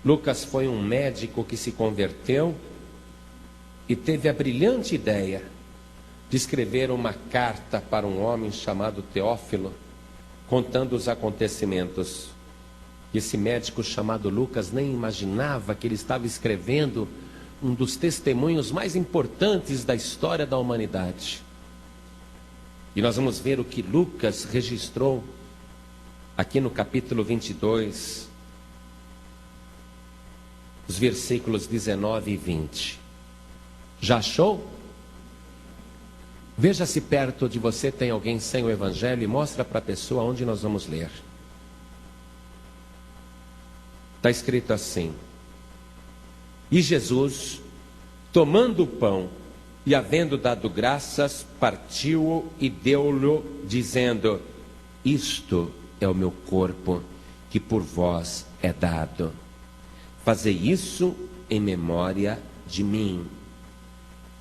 Lucas foi um médico que se converteu e teve a brilhante ideia de escrever uma carta para um homem chamado Teófilo, contando os acontecimentos. Esse médico chamado Lucas nem imaginava que ele estava escrevendo um dos testemunhos mais importantes da história da humanidade. E nós vamos ver o que Lucas registrou aqui no capítulo 22, os versículos 19 e 20. Já achou? Veja se perto de você tem alguém sem o Evangelho e mostra para a pessoa onde nós vamos ler. Está escrito assim: E Jesus, tomando o pão e havendo dado graças, partiu-o e deu-lhe, dizendo: Isto é o meu corpo, que por vós é dado. Fazei isso em memória de mim.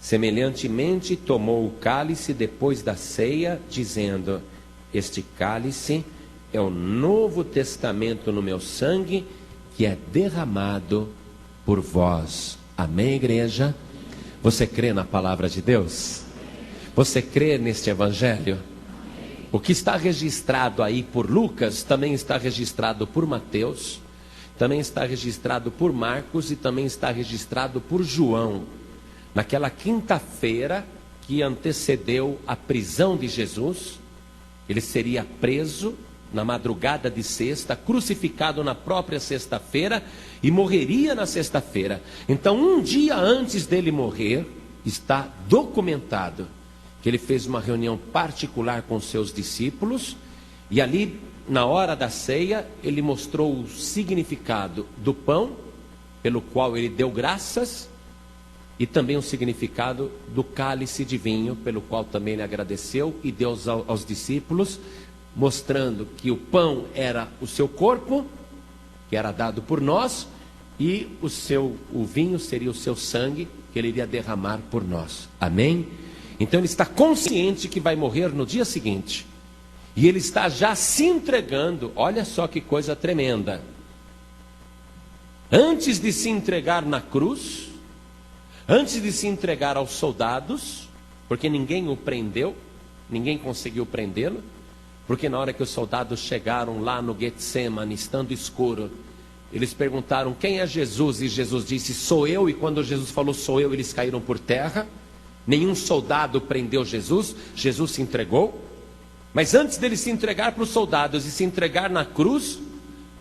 Semelhantemente, tomou o cálice depois da ceia, dizendo: Este cálice é o novo testamento no meu sangue, que é derramado por vós. Amém, igreja? Você crê na palavra de Deus? Você crê neste Evangelho? O que está registrado aí por Lucas, também está registrado por Mateus, também está registrado por Marcos e também está registrado por João. Naquela quinta-feira que antecedeu a prisão de Jesus, ele seria preso na madrugada de sexta, crucificado na própria sexta-feira e morreria na sexta-feira. Então, um dia antes dele morrer, está documentado que ele fez uma reunião particular com seus discípulos e ali, na hora da ceia, ele mostrou o significado do pão, pelo qual ele deu graças, e também o significado do cálice de vinho, pelo qual também ele agradeceu e deu aos discípulos, mostrando que o pão era o seu corpo, que era dado por nós, e o vinho seria o seu sangue, que ele iria derramar por nós. Amém? Então ele está consciente que vai morrer no dia seguinte, e ele está já se entregando. Olha só que coisa tremenda. Antes de se entregar na cruz, antes de se entregar aos soldados, porque ninguém o prendeu, ninguém conseguiu prendê-lo, porque na hora que os soldados chegaram lá no Getsemane, estando escuro, eles perguntaram: quem é Jesus? E Jesus disse: sou eu. E quando Jesus falou sou eu, eles caíram por terra. Nenhum soldado prendeu Jesus, Jesus se entregou. Mas antes dele se entregar para os soldados e se entregar na cruz,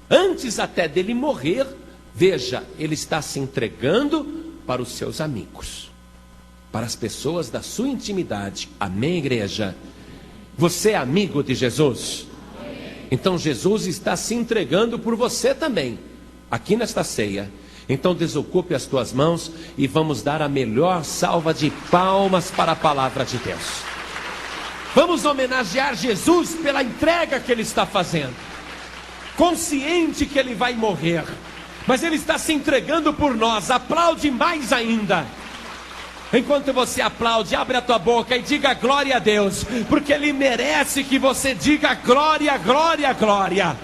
antes até dele morrer, veja, ele está se entregando para os seus amigos, para as pessoas da sua intimidade. Amém, igreja? Você é amigo de Jesus? Então Jesus está se entregando por você também, aqui nesta ceia. Então desocupe as tuas mãos e vamos dar a melhor salva de palmas para a palavra de Deus. Vamos homenagear Jesus pela entrega que ele está fazendo, consciente que ele vai morrer, mas ele está se entregando por nós. Aplaude mais ainda. Enquanto você aplaude, abre a tua boca e diga glória a Deus, porque ele merece que você diga glória, glória, glória.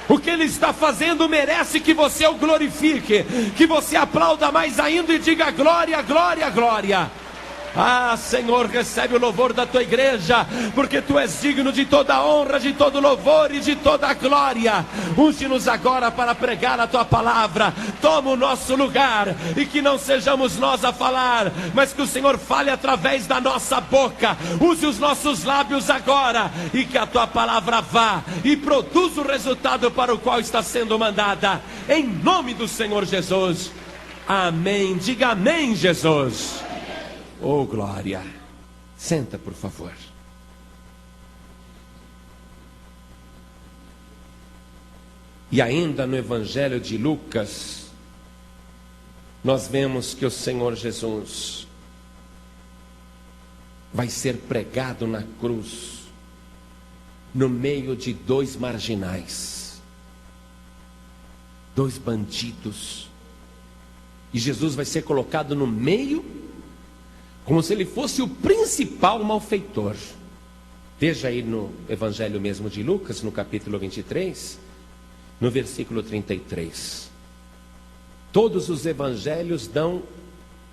O que ele está fazendo merece que você o glorifique, que você aplauda mais ainda e diga glória, glória, glória. Ah, Senhor, recebe o louvor da tua igreja, porque tu és digno de toda a honra, de todo louvor e de toda a glória. Unge-nos agora para pregar a tua palavra. Toma o nosso lugar e que não sejamos nós a falar, mas que o Senhor fale através da nossa boca. Use os nossos lábios agora e que a tua palavra vá e produza o resultado para o qual está sendo mandada, em nome do Senhor Jesus. Amém. Diga amém, Jesus. Oh, glória. Senta, por favor. E ainda no Evangelho de Lucas, nós vemos que o Senhor Jesus vai ser pregado na cruz, no meio de dois marginais, dois bandidos. E Jesus vai ser colocado no meio, como se ele fosse o principal malfeitor. Veja aí no Evangelho mesmo de Lucas, no capítulo 23, no versículo 33. Todos os evangelhos dão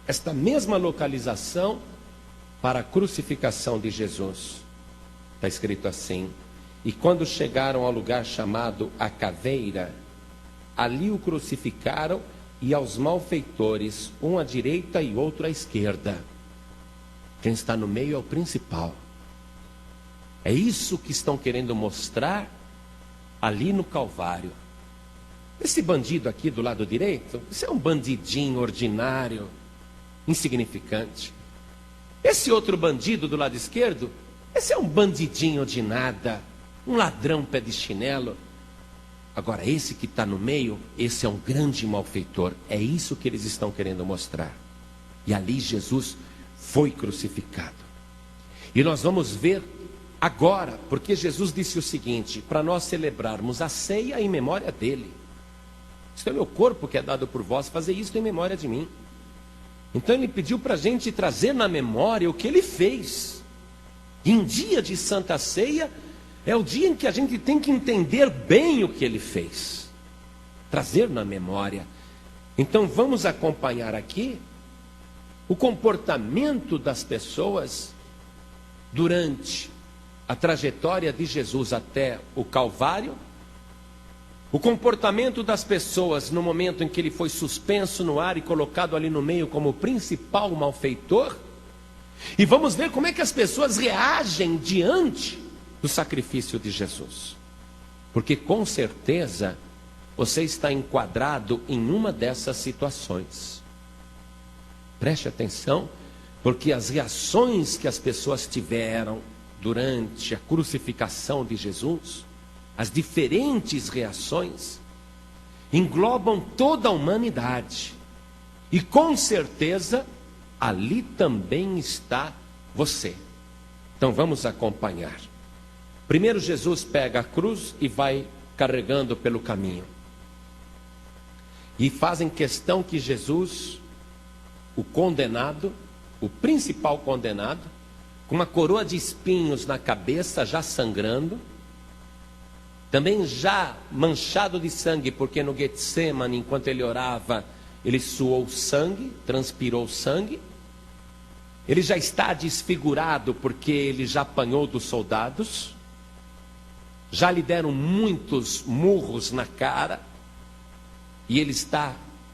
esta mesma localização para a crucificação de Jesus. Está escrito assim: e quando chegaram ao lugar chamado a Caveira, ali o crucificaram e aos malfeitores, um à direita e outro à esquerda. Quem está no meio é o principal. É isso que estão querendo mostrar ali no Calvário. Esse bandido aqui do lado direito, isso é um bandidinho ordinário, insignificante. Esse outro bandido do lado esquerdo, esse é um bandidinho de nada, um ladrão pé de chinelo. Agora esse que está no meio, esse é um grande malfeitor. É isso que eles estão querendo mostrar. E ali Jesus foi crucificado. E nós vamos ver agora, porque Jesus disse o seguinte: para nós celebrarmos a ceia em memória dele. Isto é meu corpo que é dado por vós, fazer isto em memória de mim. Então ele pediu para a gente trazer na memória o que ele fez. E em dia de Santa Ceia é o dia em que a gente tem que entender bem o que ele fez, trazer na memória. Então vamos acompanhar aqui o comportamento das pessoas durante a trajetória de Jesus até o Calvário, o comportamento das pessoas no momento em que ele foi suspenso no ar e colocado ali no meio como principal malfeitor, e vamos ver como é que as pessoas reagem diante do sacrifício de Jesus, porque com certeza você está enquadrado em uma dessas situações. Preste atenção, porque as reações que as pessoas tiveram durante a crucificação de Jesus, as diferentes reações, englobam toda a humanidade. E com certeza, ali também está você. Então vamos acompanhar. Primeiro Jesus pega a cruz e vai carregando pelo caminho. E fazem questão que Jesus, o condenado, o principal condenado, com uma coroa de espinhos na cabeça, já sangrando, também já manchado de sangue, porque no Getsemane, enquanto ele orava, ele suou sangue, transpirou sangue. Ele já está desfigurado, porque ele já apanhou dos soldados, já lhe deram muitos murros na cara, e ele está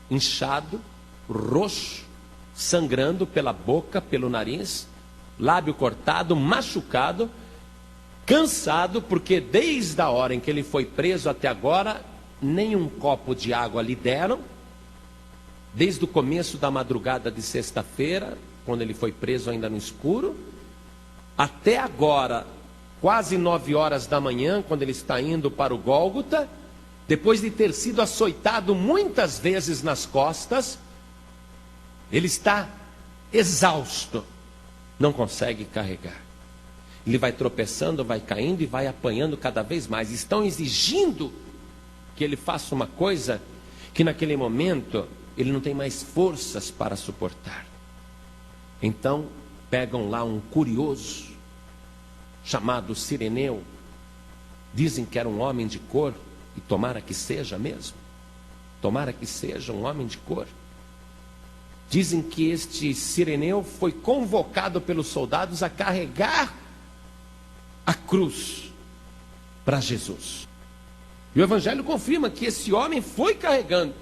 inchado, roxo, sangrando pela boca, pelo nariz, lábio cortado, machucado, cansado, porque desde a hora em que ele foi preso até agora, nem um copo de água lhe deram. Desde o começo da madrugada de sexta-feira, quando ele foi preso ainda no escuro, até agora, quase 9 horas da manhã, quando ele está indo para o Gólgota, depois de ter sido açoitado muitas vezes nas costas, ele está exausto, não consegue carregar. Ele vai tropeçando, vai caindo e vai apanhando cada vez mais. Estão exigindo que ele faça uma coisa que naquele momento ele não tem mais forças para suportar. Então pegam lá um curioso chamado Cireneu. Dizem que era um homem de cor, e tomara que seja mesmo. Tomara que seja um homem de cor. Dizem que este Cireneu foi convocado pelos soldados a carregar a cruz para Jesus. E o Evangelho confirma que esse homem foi carregando.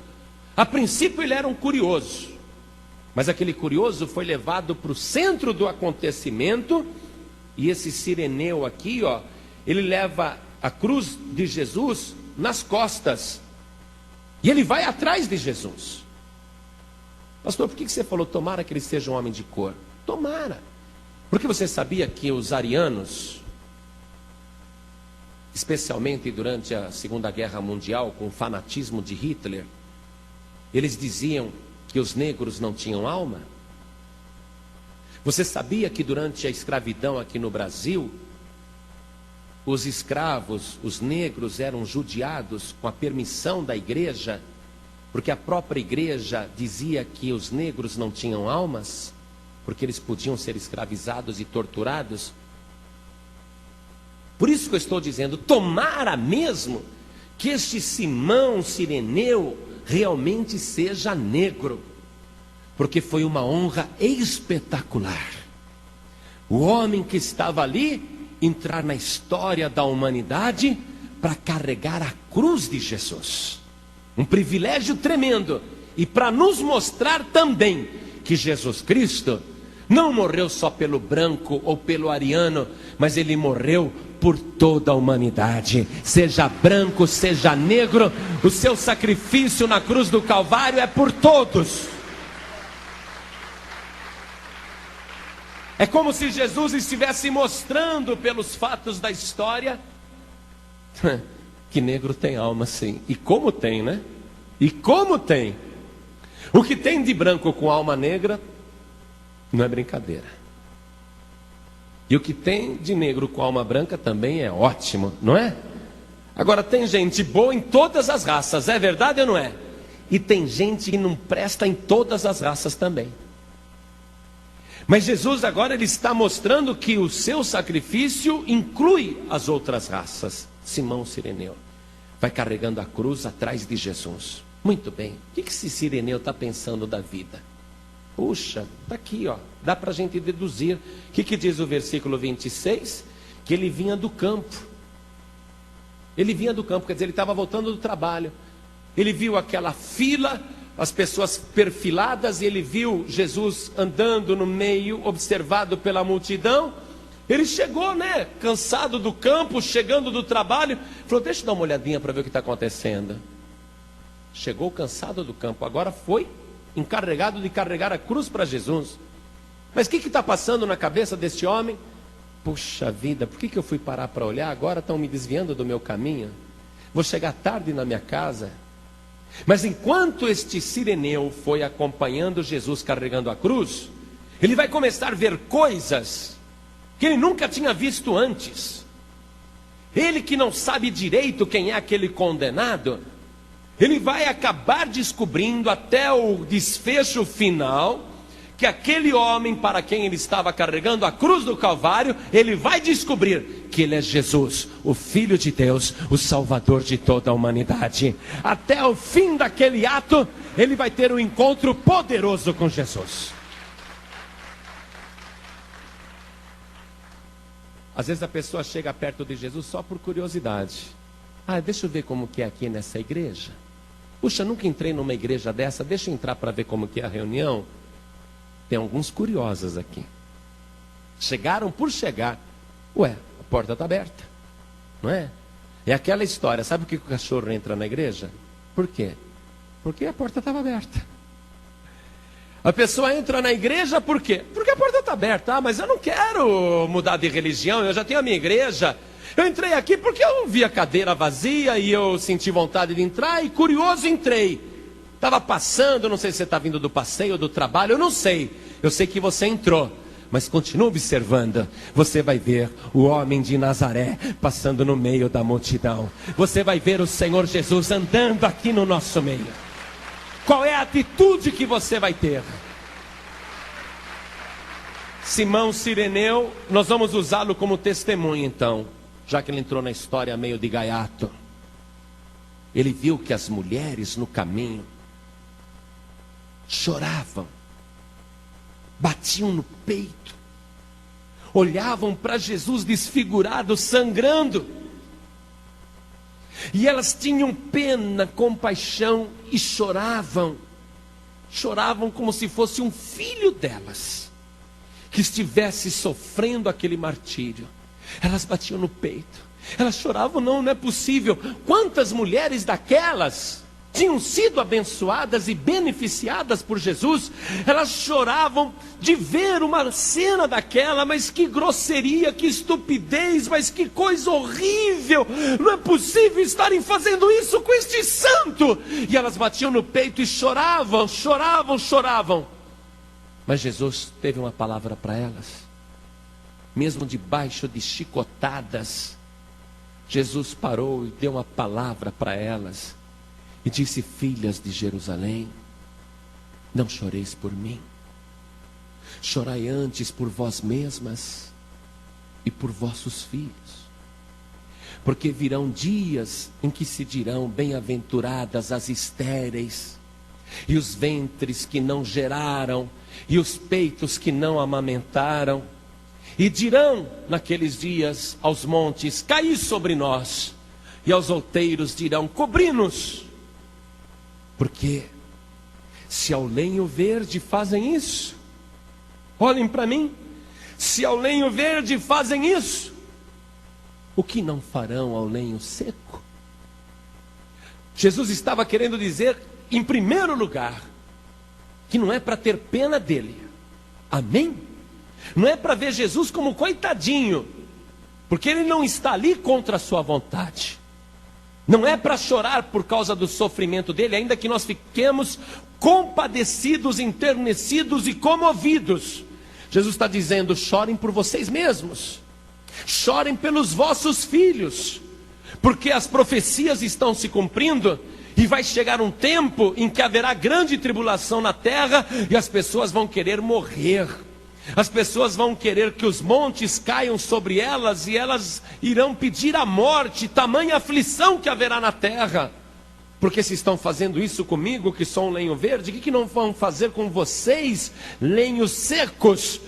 A princípio ele era um curioso, mas aquele curioso foi levado para o centro do acontecimento. E esse Cireneu aqui, ó, ele leva a cruz de Jesus nas costas, e ele vai atrás de Jesus. Pastor, por que você falou tomara que ele seja um homem de cor? Tomara, porque você sabia que os arianos, especialmente durante a Segunda Guerra Mundial, com o fanatismo de Hitler, eles diziam que os negros não tinham alma? Você sabia que durante a escravidão aqui no Brasil, os escravos, os negros, eram judiados com a permissão da igreja, porque a própria igreja dizia que os negros não tinham almas, porque eles podiam ser escravizados e torturados? Por isso que eu estou dizendo, tomara mesmo que este Simão Cireneu realmente seja negro, porque foi uma honra espetacular. O homem que estava ali entrar na história da humanidade para carregar a cruz de Jesus. Um privilégio tremendo. E para nos mostrar também que Jesus Cristo não morreu só pelo branco ou pelo ariano, mas ele morreu por toda a humanidade, seja branco, seja negro. O seu sacrifício na cruz do Calvário é por todos. É como se Jesus estivesse mostrando pelos fatos da história que negro tem alma, sim. E como tem, né? E como tem. O que tem de branco com alma negra não é brincadeira. E o que tem de negro com alma branca também é ótimo, não é? Agora, tem gente boa em todas as raças, é verdade ou não é? E tem gente que não presta em todas as raças também. Mas Jesus agora ele está mostrando que o seu sacrifício inclui as outras raças. Simão Cireneu vai carregando a cruz atrás de Jesus. Muito bem, o que esse Cireneu está pensando da vida? Puxa, está aqui, ó. Dá para a gente deduzir. O que diz o versículo 26? Que ele vinha do campo. Ele vinha do campo, quer dizer, ele estava voltando do trabalho. Ele viu aquela fila, as pessoas perfiladas, e ele viu Jesus andando no meio, observado pela multidão. Ele chegou, né, cansado do campo, chegando do trabalho, falou, deixa eu dar uma olhadinha para ver o que está acontecendo. Chegou cansado do campo, agora foi encarregado de carregar a cruz para Jesus. Mas o que está passando na cabeça desse homem? Puxa vida, por que eu fui parar para olhar? Agora estão me desviando do meu caminho. Vou chegar tarde na minha casa. Mas enquanto este Cireneu foi acompanhando Jesus carregando a cruz, ele vai começar a ver coisas que ele nunca tinha visto antes. Ele que não sabe direito quem é aquele condenado, ele vai acabar descobrindo até o desfecho final, que aquele homem para quem ele estava carregando a cruz do Calvário, ele vai descobrir que ele é Jesus, o Filho de Deus, o Salvador de toda a humanidade. Até o fim daquele ato, ele vai ter um encontro poderoso com Jesus. Às vezes a pessoa chega perto de Jesus só por curiosidade. Deixa eu ver como que é aqui nessa igreja. Puxa, nunca entrei numa igreja dessa, deixa eu entrar para ver como que é a reunião. Tem alguns curiosos aqui. Chegaram por chegar. Ué, a porta está aberta, não é? É aquela história, sabe por que o cachorro entra na igreja? Por quê? Porque a porta estava aberta. A pessoa entra na igreja por quê? Porque a porta está aberta. Mas eu não quero mudar de religião, eu já tenho a minha igreja. Eu entrei aqui porque eu vi a cadeira vazia e eu senti vontade de entrar e curioso entrei. Estava passando, não sei se você está vindo do passeio ou do trabalho, eu não sei. Eu sei que você entrou, mas continua observando. Você vai ver o homem de Nazaré passando no meio da multidão. Você vai ver o Senhor Jesus andando aqui no nosso meio. Qual é a atitude que você vai ter? Simão Cireneu, nós vamos usá-lo como testemunho então, já que ele entrou na história meio de gaiato. Ele viu que as mulheres no caminho choravam, batiam no peito, olhavam para Jesus desfigurado, sangrando, e elas tinham pena, compaixão e choravam como se fosse um filho delas que estivesse sofrendo aquele martírio. Elas batiam no peito, elas choravam, não é possível. Quantas mulheres daquelas tinham sido abençoadas e beneficiadas por Jesus? Elas choravam de ver uma cena daquela, mas que grosseria, que estupidez, mas que coisa horrível, não é possível estarem fazendo isso com este santo. E elas batiam no peito e choravam. Mas Jesus teve uma palavra para elas, mesmo debaixo de chicotadas. Jesus parou e deu uma palavra para elas e disse: filhas de Jerusalém, não choreis por mim, chorai antes por vós mesmas e por vossos filhos, Porque virão dias em que se dirão: bem-aventuradas as estéreis, e os ventres que não geraram, e os peitos que não amamentaram. E dirão naqueles dias aos montes: caí sobre nós. E aos outeiros dirão: cobri-nos. Porque se ao lenho verde fazem isso, olhem para mim, se ao lenho verde fazem isso, o que não farão ao lenho seco? Jesus estava querendo dizer, em primeiro lugar, que não é para ter pena dele. Amém? Não é para ver Jesus como coitadinho, porque ele não está ali contra a sua vontade. Não é para chorar por causa do sofrimento dele, ainda que nós fiquemos compadecidos, enternecidos e comovidos. Jesus está dizendo: chorem por vocês mesmos, chorem pelos vossos filhos, porque as profecias estão se cumprindo, e vai chegar um tempo em que haverá grande tribulação na terra, e as pessoas vão querer morrer. As pessoas vão querer que os montes caiam sobre elas, e elas irão pedir a morte, tamanha aflição que haverá na terra. Porque se estão fazendo isso comigo, que sou um lenho verde, o que não vão fazer com vocês, lenhos secos?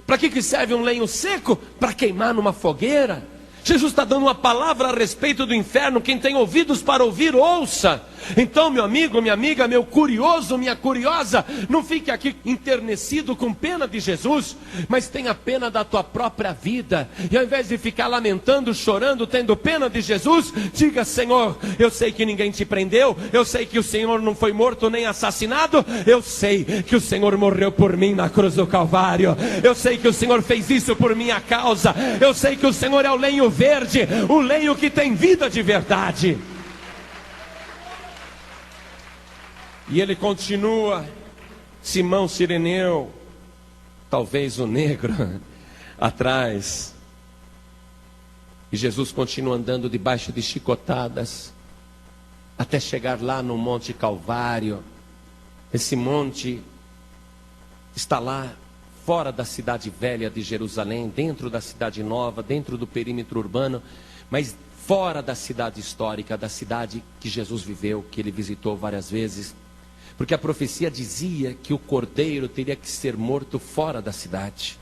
Para que serve um lenho seco? Para queimar numa fogueira. Jesus está dando uma palavra a respeito do inferno. Quem tem ouvidos para ouvir, ouça. Então, meu amigo, minha amiga, meu curioso, minha curiosa, não fique aqui enternecido com pena de Jesus, mas tenha pena da tua própria vida. E ao invés de ficar lamentando, chorando, tendo pena de Jesus, diga: Senhor, eu sei que ninguém te prendeu, eu sei que o Senhor não foi morto nem assassinado, eu sei que o Senhor morreu por mim na cruz do Calvário, eu sei que o Senhor fez isso por minha causa, eu sei que o Senhor é o lenho verde, o lenho que tem vida de verdade. E ele continua, Simão Cireneu, talvez o negro, atrás. E Jesus continua andando debaixo de chicotadas, até chegar lá no Monte Calvário. Esse monte está lá fora da cidade velha de Jerusalém, dentro da cidade nova, dentro do perímetro urbano, mas fora da cidade histórica, da cidade que Jesus viveu, que ele visitou várias vezes. Porque a profecia dizia que o cordeiro teria que ser morto fora da cidade.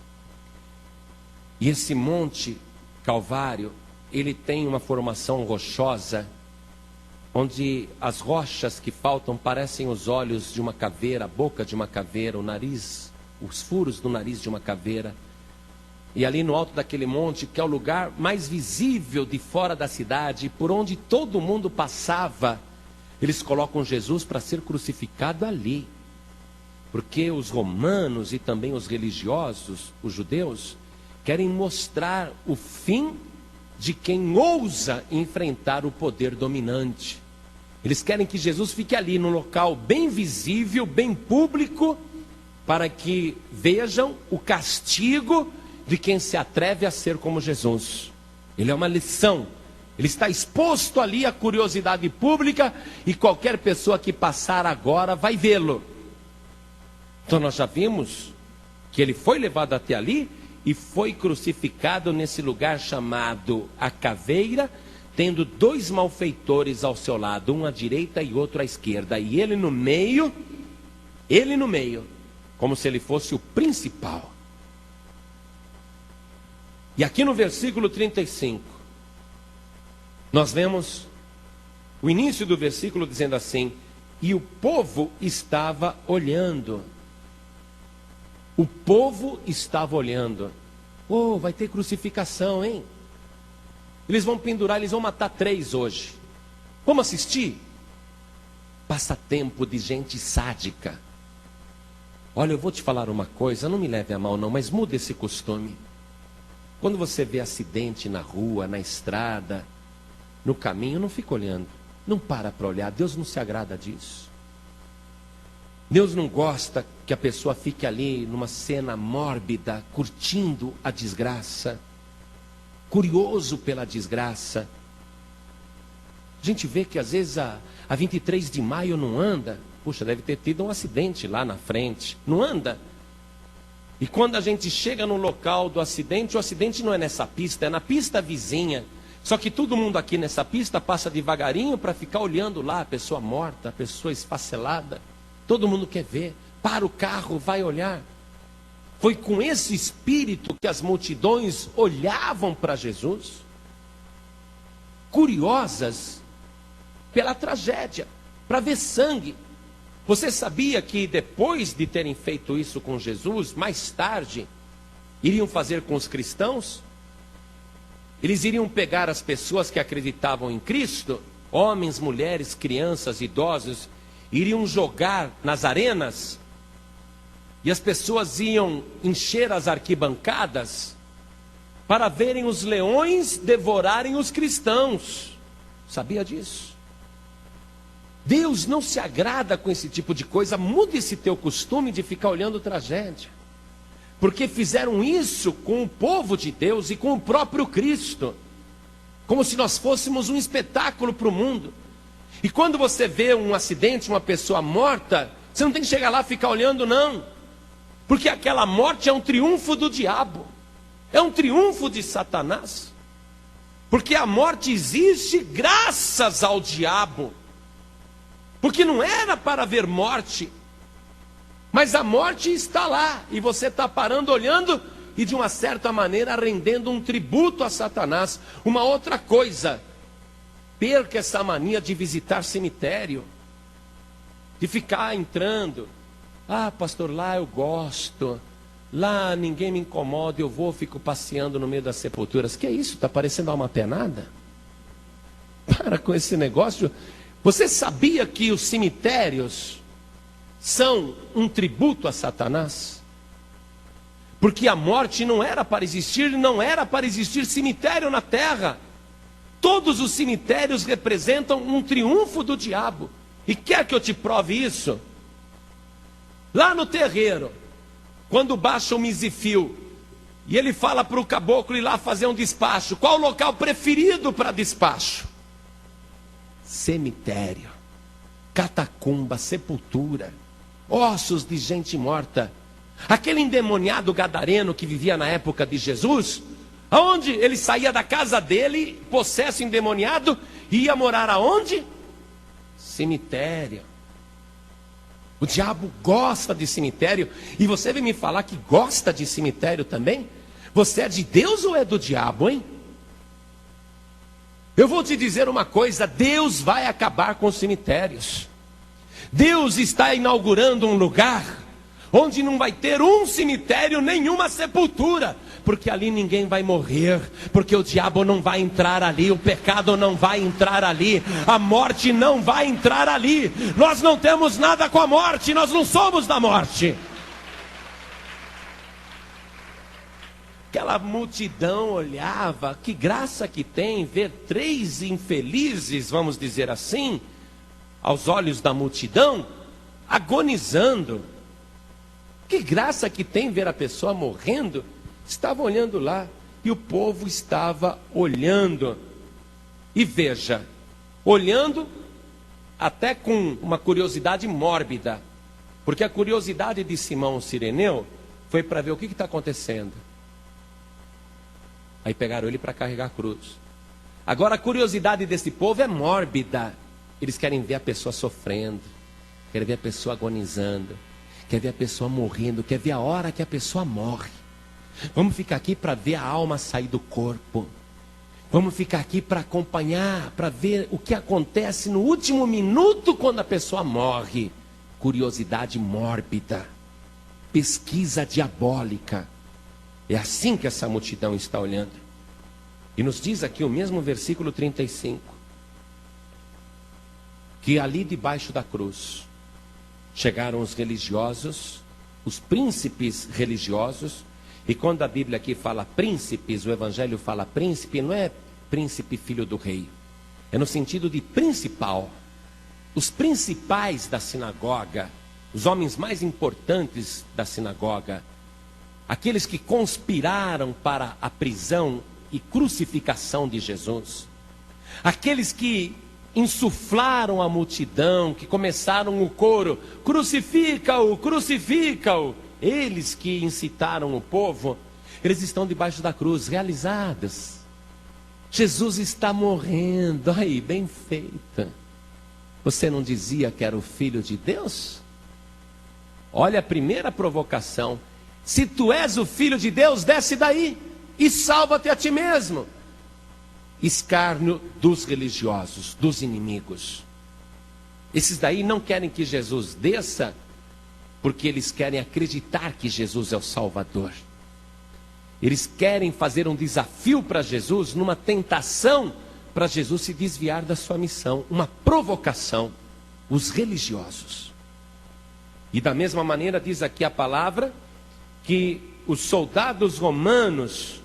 E esse monte Calvário, ele tem uma formação rochosa, onde as rochas que faltam parecem os olhos de uma caveira, a boca de uma caveira, o nariz, os furos do nariz de uma caveira. E ali no alto daquele monte, que é o lugar mais visível de fora da cidade, por onde todo mundo passava, eles colocam Jesus para ser crucificado ali. Porque os romanos e também os religiosos, os judeus, querem mostrar o fim de quem ousa enfrentar o poder dominante. Eles querem que Jesus fique ali num local bem visível, bem público, para que vejam o castigo de quem se atreve a ser como Jesus. Ele é uma lição. Ele está exposto ali à curiosidade pública, e qualquer pessoa que passar agora vai vê-lo. Então nós já vimos que ele foi levado até ali e foi crucificado nesse lugar chamado a Caveira, tendo dois malfeitores ao seu lado, um à direita e outro à esquerda, e ele no meio, como se ele fosse o principal. E aqui no versículo 35, nós vemos o início do versículo dizendo assim: e o povo estava olhando. O povo estava olhando. Oh, vai ter crucificação, hein? Eles vão pendurar, eles vão matar 3 hoje. Vamos assistir? Passatempo de gente sádica. Olha, eu vou te falar uma coisa, não me leve a mal não, mas muda esse costume. Quando você vê acidente na rua, na estrada, no caminho, não fica olhando, não para olhar. Deus não se agrada disso. Deus não gosta que a pessoa fique ali numa cena mórbida, curtindo a desgraça, curioso pela desgraça. A gente vê que às vezes a 23 de maio não anda. Puxa, deve ter tido um acidente lá na frente. Não anda. E quando a gente chega no local do acidente, o acidente não é nessa pista, é na pista vizinha. Só que todo mundo aqui nessa pista passa devagarinho para ficar olhando lá a pessoa morta, a pessoa esfacelada. Todo mundo quer ver, para o carro, vai olhar. Foi com esse espírito que as multidões olhavam para Jesus, curiosas pela tragédia, para ver sangue. Você sabia que depois de terem feito isso com Jesus, mais tarde, iriam fazer com os cristãos? Eles iriam pegar as pessoas que acreditavam em Cristo, homens, mulheres, crianças, idosos, iriam jogar nas arenas, e as pessoas iam encher as arquibancadas para verem os leões devorarem os cristãos. Sabia disso? Deus não se agrada com esse tipo de coisa. Mude esse teu costume de ficar olhando tragédia, porque fizeram isso com o povo de Deus e com o próprio Cristo, como se nós fôssemos um espetáculo para o mundo. E quando você vê um acidente, uma pessoa morta, você não tem que chegar lá e ficar olhando, não, porque aquela morte é um triunfo do diabo, é um triunfo de Satanás, porque a morte existe graças ao diabo, porque não era para haver morte, mas a morte está lá, e você está parando, olhando, e de uma certa maneira rendendo um tributo a Satanás. Uma outra coisa, perca essa mania de visitar cemitério, de ficar entrando. Ah, pastor, lá eu gosto, lá ninguém me incomoda, eu vou, fico passeando no meio das sepulturas. Que é isso? Está parecendo alma penada? Para com esse negócio. Você sabia que os cemitérios são um tributo a Satanás? Porque a morte não era para existir, não era para existir cemitério na terra. Todos os cemitérios representam um triunfo do diabo. E quer que eu te prove isso? Lá no terreiro, quando baixa o misifio, e ele fala para o caboclo ir lá fazer um despacho, qual o local preferido para despacho? Cemitério, catacumba, sepultura, ossos de gente morta. Aquele endemoniado gadareno que vivia na época de Jesus, aonde ele saía da casa dele, possesso endemoniado, e ia morar aonde? Cemitério. O diabo gosta de cemitério, e você vem me falar que gosta de cemitério também? Você é de Deus ou é do diabo, hein? Eu vou te dizer uma coisa, Deus vai acabar com os cemitérios. Deus está inaugurando um lugar onde não vai ter um cemitério, nenhuma sepultura, porque ali ninguém vai morrer, porque o diabo não vai entrar ali, o pecado não vai entrar ali, a morte não vai entrar ali. Nós não temos nada com a morte, nós não somos da morte. Aquela multidão olhava, que graça que tem ver três infelizes, vamos dizer assim, aos olhos da multidão, agonizando. Que graça que tem ver a pessoa morrendo. Estava olhando lá, e o povo estava olhando. E veja, olhando até com uma curiosidade mórbida, porque a curiosidade de Simão o Cireneu foi para ver o que está acontecendo. Aí pegaram ele para carregar a cruz. Agora a curiosidade desse povo é mórbida. Eles querem ver a pessoa sofrendo, querem ver a pessoa agonizando, quer ver a pessoa morrendo, quer ver a hora que a pessoa morre. Vamos ficar aqui para ver a alma sair do corpo. Vamos ficar aqui para acompanhar, para ver o que acontece no último minuto quando a pessoa morre. Curiosidade mórbida, pesquisa diabólica. É assim que essa multidão está olhando. E nos diz aqui o mesmo versículo 35, que ali debaixo da cruz chegaram os religiosos, os príncipes religiosos. E quando a Bíblia aqui fala príncipes, o Evangelho fala príncipe, não é príncipe filho do rei, é no sentido de principal. Os principais da sinagoga, os homens mais importantes da sinagoga, aqueles que conspiraram para a prisão e crucificação de Jesus, aqueles que insuflaram a multidão, que começaram o coro, crucifica-o, crucifica-o, eles que incitaram o povo, eles estão debaixo da cruz, realizados. Jesus está morrendo. Aí, bem feita. Você não dizia que era o Filho de Deus? Olha a primeira provocação. Se tu és o Filho de Deus, desce daí e salva-te a ti mesmo. Escárnio dos religiosos, dos inimigos. Esses daí não querem que Jesus desça, porque eles querem acreditar que Jesus é o Salvador. Eles querem fazer um desafio para Jesus, numa tentação para Jesus se desviar da sua missão, uma provocação, os religiosos. E da mesma maneira diz aqui a palavra, que os soldados romanos,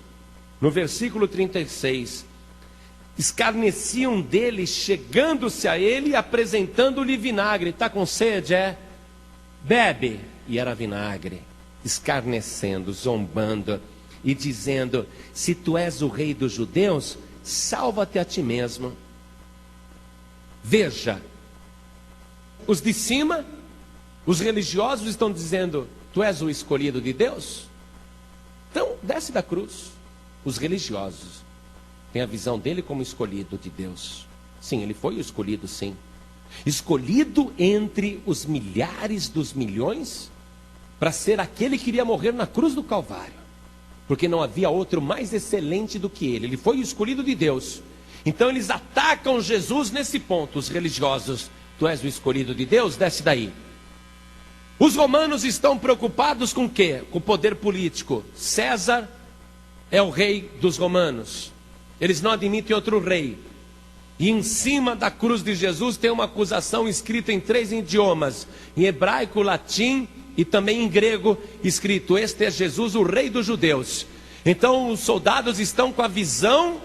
no versículo 36, escarneciam dele, chegando-se a ele e apresentando-lhe vinagre. Está com sede? É? Bebe. E era vinagre, escarnecendo, zombando e dizendo: se tu és o rei dos judeus, salva-te a ti mesmo. Veja, os de cima, os religiosos estão dizendo: tu és o escolhido de Deus? Então desce da cruz. Os religiosos têm a visão dele como escolhido de Deus. Sim, ele foi o escolhido, sim. Escolhido entre os milhares dos milhões, para ser aquele que iria morrer na cruz do Calvário, porque não havia outro mais excelente do que ele. Ele foi o escolhido de Deus. Então eles atacam Jesus nesse ponto, os religiosos. Tu és o escolhido de Deus? Desce daí. Os romanos estão preocupados com o quê? Com o poder político. César é o rei dos romanos. Eles não admitem outro rei. E em cima da cruz de Jesus tem uma acusação escrita em 3 idiomas: em hebraico, latim e também em grego, escrito: este é Jesus, o rei dos judeus. Então os soldados estão com a visão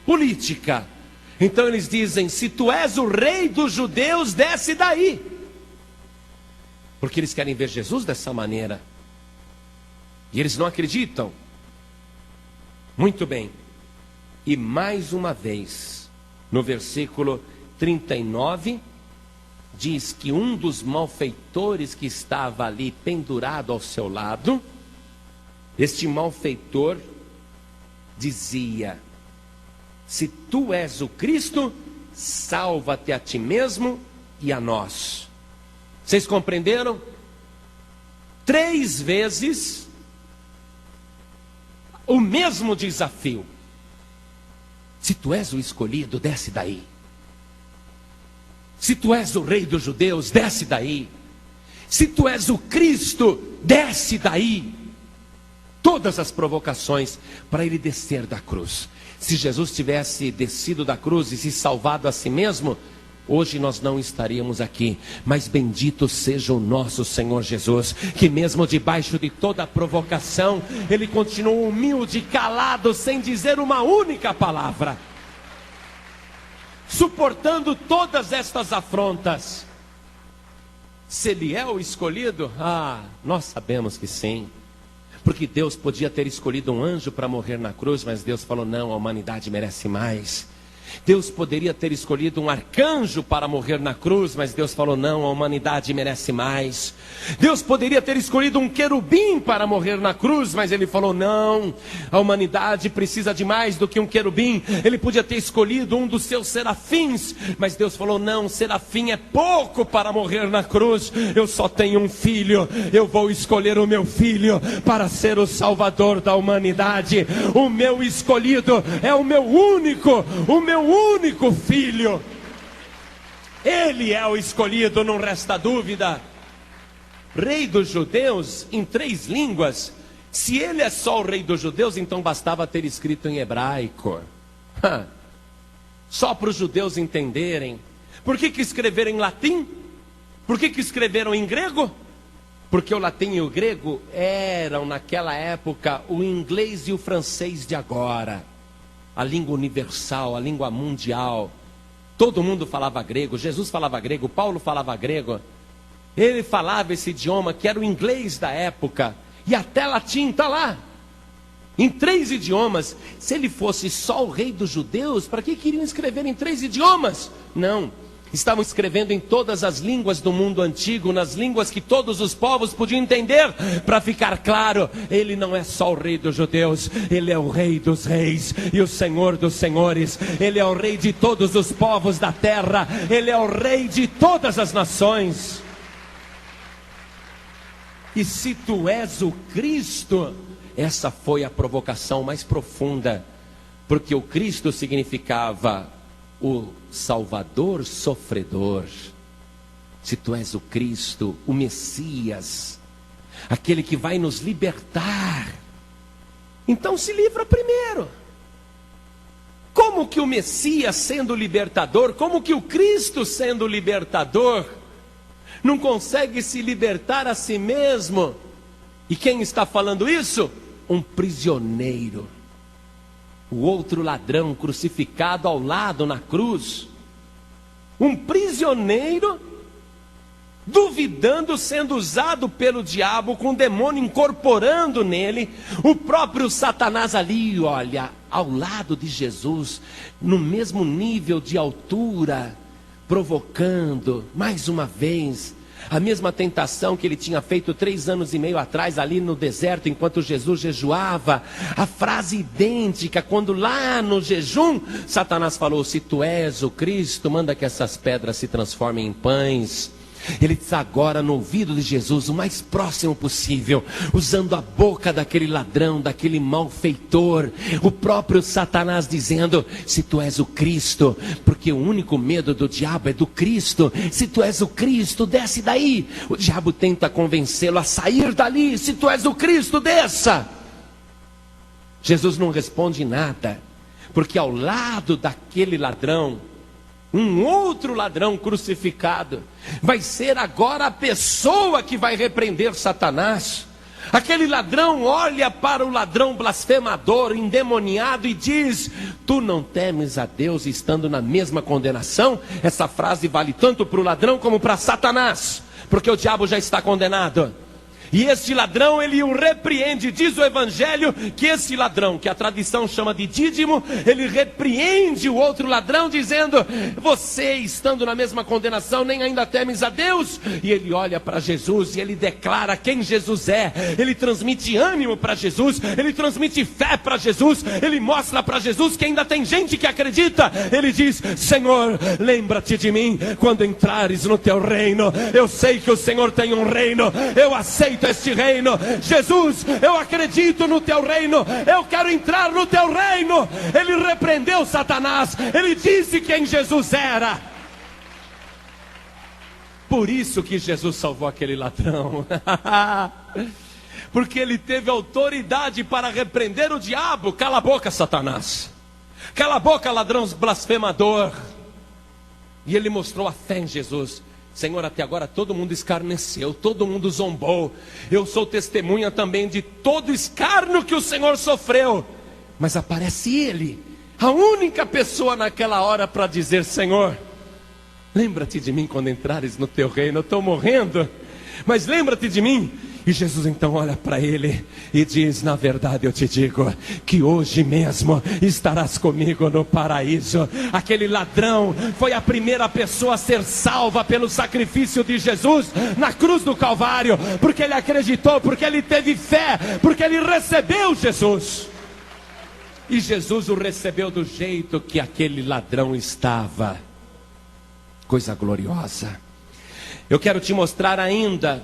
política. Então eles dizem: se tu és o rei dos judeus, desce daí. Porque eles querem ver Jesus dessa maneira. E eles não acreditam. Muito bem. E mais uma vez, no versículo 39, diz que um dos malfeitores que estava ali pendurado ao seu lado, este malfeitor dizia: se tu és o Cristo, salva-te a ti mesmo e a nós. Vocês compreenderam? 3 vezes o mesmo desafio. Se tu és o escolhido, desce daí. Se tu és o rei dos judeus, desce daí. Se tu és o Cristo, desce daí. Todas as provocações para ele descer da cruz. Se Jesus tivesse descido da cruz e se salvado a si mesmo, hoje nós não estaríamos aqui. Mas bendito seja o nosso Senhor Jesus, que mesmo debaixo de toda a provocação, ele continuou humilde, calado, sem dizer uma única palavra, suportando todas estas afrontas. Se ele é o escolhido? Nós sabemos que sim. Porque Deus podia ter escolhido um anjo para morrer na cruz, mas Deus falou: não, a humanidade merece mais. Deus poderia ter escolhido um arcanjo para morrer na cruz, mas Deus falou: não, a humanidade merece mais. Deus poderia ter escolhido um querubim para morrer na cruz, mas ele falou: não, a humanidade precisa de mais do que um querubim. Ele podia ter escolhido um dos seus serafins, mas Deus falou: não, serafim é pouco para morrer na cruz. Eu só tenho um filho, eu vou escolher o meu filho para ser o salvador da humanidade. O meu escolhido é o meu único filho. Ele é o escolhido, não resta dúvida. Rei dos judeus em 3 línguas. Se ele é só o rei dos judeus, então bastava ter escrito em hebraico. Só para os judeus entenderem. Por que escreveram em latim? Por que escreveram em grego? Porque o latim e o grego eram naquela época o inglês e o francês de agora. A língua universal, a língua mundial. Todo mundo falava grego. Jesus falava grego, Paulo falava grego. Ele falava esse idioma que era o inglês da época. E até latim está lá. Em 3 idiomas. Se ele fosse só o rei dos judeus, para que queriam escrever em 3 idiomas? Não. estavam escrevendo em todas as línguas do mundo antigo, nas línguas que todos os povos podiam entender, para ficar claro, ele não é só o rei dos judeus, ele é o rei dos reis e o senhor dos senhores, ele é o rei de todos os povos da terra, ele é o rei de todas as nações. E se tu és o Cristo, essa foi a provocação mais profunda, porque o Cristo significava o Salvador sofredor. Se tu és o Cristo, o Messias, aquele que vai nos libertar, então se livra primeiro. Como que o Messias sendo libertador, como que o Cristo sendo libertador, não consegue se libertar a si mesmo? E quem está falando isso? Um prisioneiro. O outro ladrão crucificado ao lado na cruz. Um prisioneiro, duvidando, sendo usado pelo diabo, com o demônio incorporando nele. O próprio Satanás ali, olha, ao lado de Jesus, no mesmo nível de altura, provocando, mais uma vez, a mesma tentação que ele tinha feito 3 anos e meio atrás, ali no deserto, enquanto Jesus jejuava. A frase idêntica, quando lá no jejum, Satanás falou: se tu és o Cristo, manda que essas pedras se transformem em pães. Ele está agora no ouvido de Jesus, o mais próximo possível, usando a boca daquele ladrão, daquele malfeitor, o próprio Satanás dizendo: se tu és o Cristo, porque o único medo do diabo é do Cristo, se tu és o Cristo, desce daí. O diabo tenta convencê-lo a sair dali: se tu és o Cristo, desça. Jesus não responde nada, porque ao lado daquele ladrão, um outro ladrão crucificado, vai ser agora a pessoa que vai repreender Satanás. Aquele ladrão olha para o ladrão blasfemador, endemoniado, e diz: tu não temes a Deus, estando na mesma condenação? Essa frase vale tanto para o ladrão como para Satanás, porque o diabo já está condenado. E este ladrão, ele o repreende. Diz o Evangelho que esse ladrão, que a tradição chama de Dídimo, ele repreende o outro ladrão, dizendo: você, estando na mesma condenação, nem ainda temes a Deus? E ele olha para Jesus e ele declara quem Jesus é. Ele transmite ânimo para Jesus, ele transmite fé para Jesus, ele mostra para Jesus que ainda tem gente que acredita. Ele diz: Senhor, lembra-te de mim quando entrares no teu reino. Eu sei que o Senhor tem um reino, eu aceito este reino. Jesus, eu acredito no teu reino, eu quero entrar no teu reino. Ele repreendeu Satanás, ele disse quem Jesus era. Por isso que Jesus salvou aquele ladrão. Porque ele teve autoridade para repreender o diabo. Cala a boca, Satanás, cala a boca, ladrão blasfemador. E ele mostrou a fé em Jesus. Senhor, até agora todo mundo escarneceu, todo mundo zombou. Eu sou testemunha também de todo escárnio que o Senhor sofreu. Mas aparece ele, a única pessoa naquela hora para dizer: Senhor, lembra-te de mim quando entrares no teu reino. Eu estou morrendo, mas lembra-te de mim. E Jesus então olha para ele e diz: na verdade eu te digo que hoje mesmo estarás comigo no paraíso. Aquele ladrão foi a primeira pessoa a ser salva pelo sacrifício de Jesus na cruz do Calvário, porque ele acreditou, porque ele teve fé, porque ele recebeu Jesus. E Jesus o recebeu do jeito que aquele ladrão estava. Coisa gloriosa. Eu quero te mostrar ainda,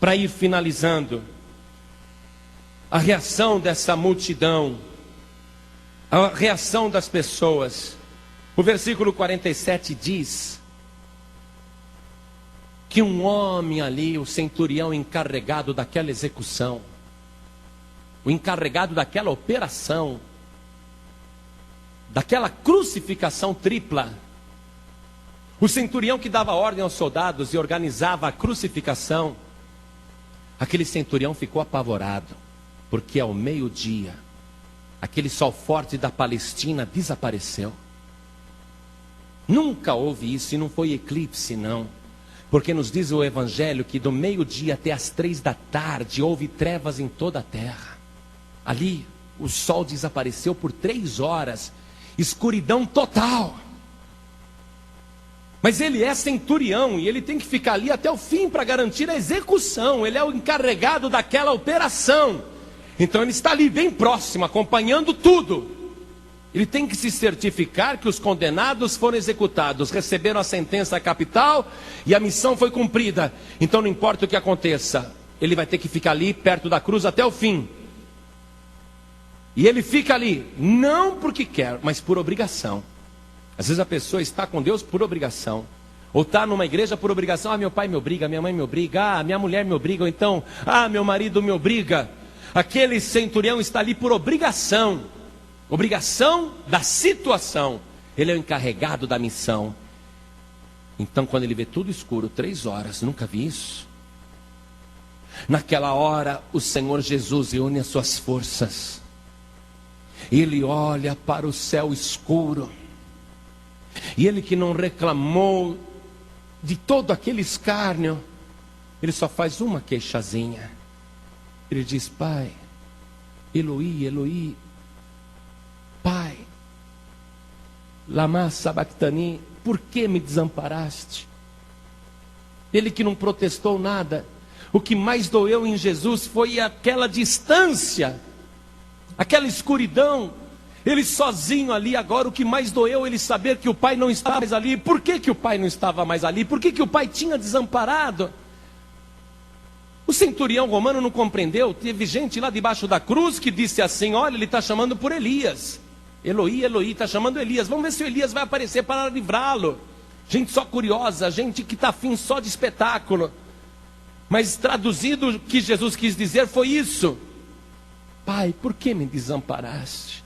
para ir finalizando, a reação dessa multidão, a reação das pessoas. O versículo 47 diz que um homem ali, o centurião encarregado daquela execução, o encarregado daquela operação, daquela crucificação tripla, o centurião que dava ordem aos soldados e organizava a crucificação, aquele centurião ficou apavorado, porque ao meio-dia, aquele sol forte da Palestina desapareceu. Nunca houve isso, e não foi eclipse não, porque nos diz o Evangelho que do meio-dia até as 3 da tarde houve trevas em toda a terra. Ali o sol desapareceu por 3 horas, escuridão total. Mas ele é centurião e ele tem que ficar ali até o fim para garantir a execução. Ele é o encarregado daquela operação. Então ele está ali bem próximo, acompanhando tudo. Ele tem que se certificar que os condenados foram executados, receberam a sentença capital e a missão foi cumprida. Então não importa o que aconteça, ele vai ter que ficar ali perto da cruz até o fim. E ele fica ali, não porque quer, mas por obrigação. Às vezes a pessoa está com Deus por obrigação. Ou está numa igreja por obrigação. Ah, meu pai me obriga, minha mãe me obriga, ah, minha mulher me obriga, ou então, ah, meu marido me obriga. Aquele centurião está ali por obrigação. Obrigação da situação. Ele é o encarregado da missão. Então quando ele vê tudo escuro, 3 horas, nunca vi isso. Naquela hora o Senhor Jesus reúne as suas forças. Ele olha para o céu escuro. E ele que não reclamou de todo aquele escárnio, ele só faz uma queixazinha. Ele diz: Pai, Eloi, Eloi, Pai, lama sabachthani, por que me desamparaste? Ele que não protestou nada. O que mais doeu em Jesus foi aquela distância, aquela escuridão. Ele sozinho ali. Agora o que mais doeu, ele saber que o pai não estava mais ali. Por que que o pai não estava mais ali? Por que que o pai tinha desamparado? O centurião romano não compreendeu. Teve gente lá debaixo da cruz que disse assim: olha, ele está chamando por Elias. Eloi, Eloi, está chamando Elias. Vamos ver se o Elias vai aparecer para livrá-lo. Gente só curiosa, gente que está afim só de espetáculo. Mas traduzido, o que Jesus quis dizer foi isso: Pai, por que me desamparaste?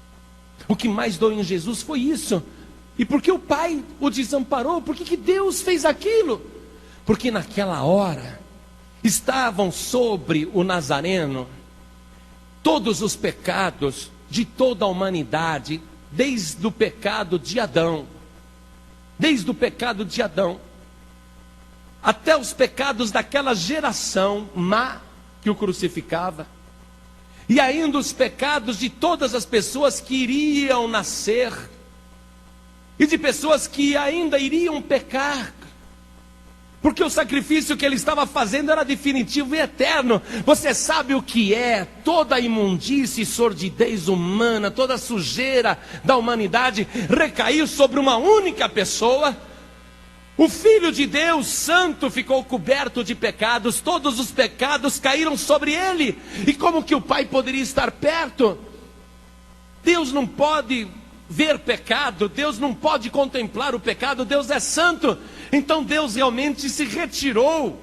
O que mais doeu em Jesus foi isso. E por que o pai o desamparou? Por que que Deus fez aquilo? Porque naquela hora estavam sobre o Nazareno todos os pecados de toda a humanidade, desde o pecado de Adão, até os pecados daquela geração má que o crucificava, e ainda os pecados de todas as pessoas que iriam nascer, e de pessoas que ainda iriam pecar, porque o sacrifício que ele estava fazendo era definitivo e eterno. Você sabe o que é toda a imundície e sordidez humana, toda a sujeira da humanidade recaiu sobre uma única pessoa? O Filho de Deus Santo ficou coberto de pecados, todos os pecados caíram sobre ele. E como que o Pai poderia estar perto? Deus não pode ver pecado, Deus não pode contemplar o pecado, Deus é santo. Então Deus realmente se retirou.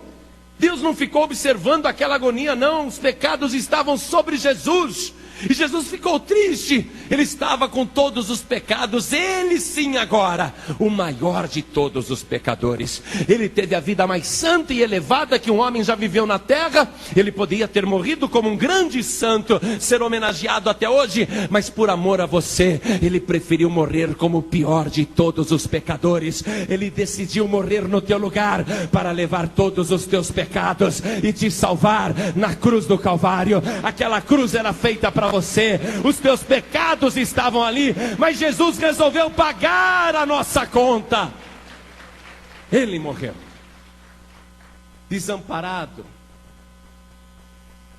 Deus não ficou observando aquela agonia, não. Os pecados estavam sobre Jesus. E Jesus ficou triste. Ele estava com todos os pecados. Ele sim agora, o maior de todos os pecadores. Ele teve a vida mais santa e elevada que um homem já viveu na terra. Ele poderia ter morrido como um grande santo, ser homenageado até hoje, mas por amor a você, ele preferiu morrer como o pior de todos os pecadores. Ele decidiu morrer no teu lugar para levar todos os teus pecados e te salvar na cruz do Calvário. Aquela cruz era feita para você, os teus pecados estavam ali, mas Jesus resolveu pagar a nossa conta. Ele morreu desamparado.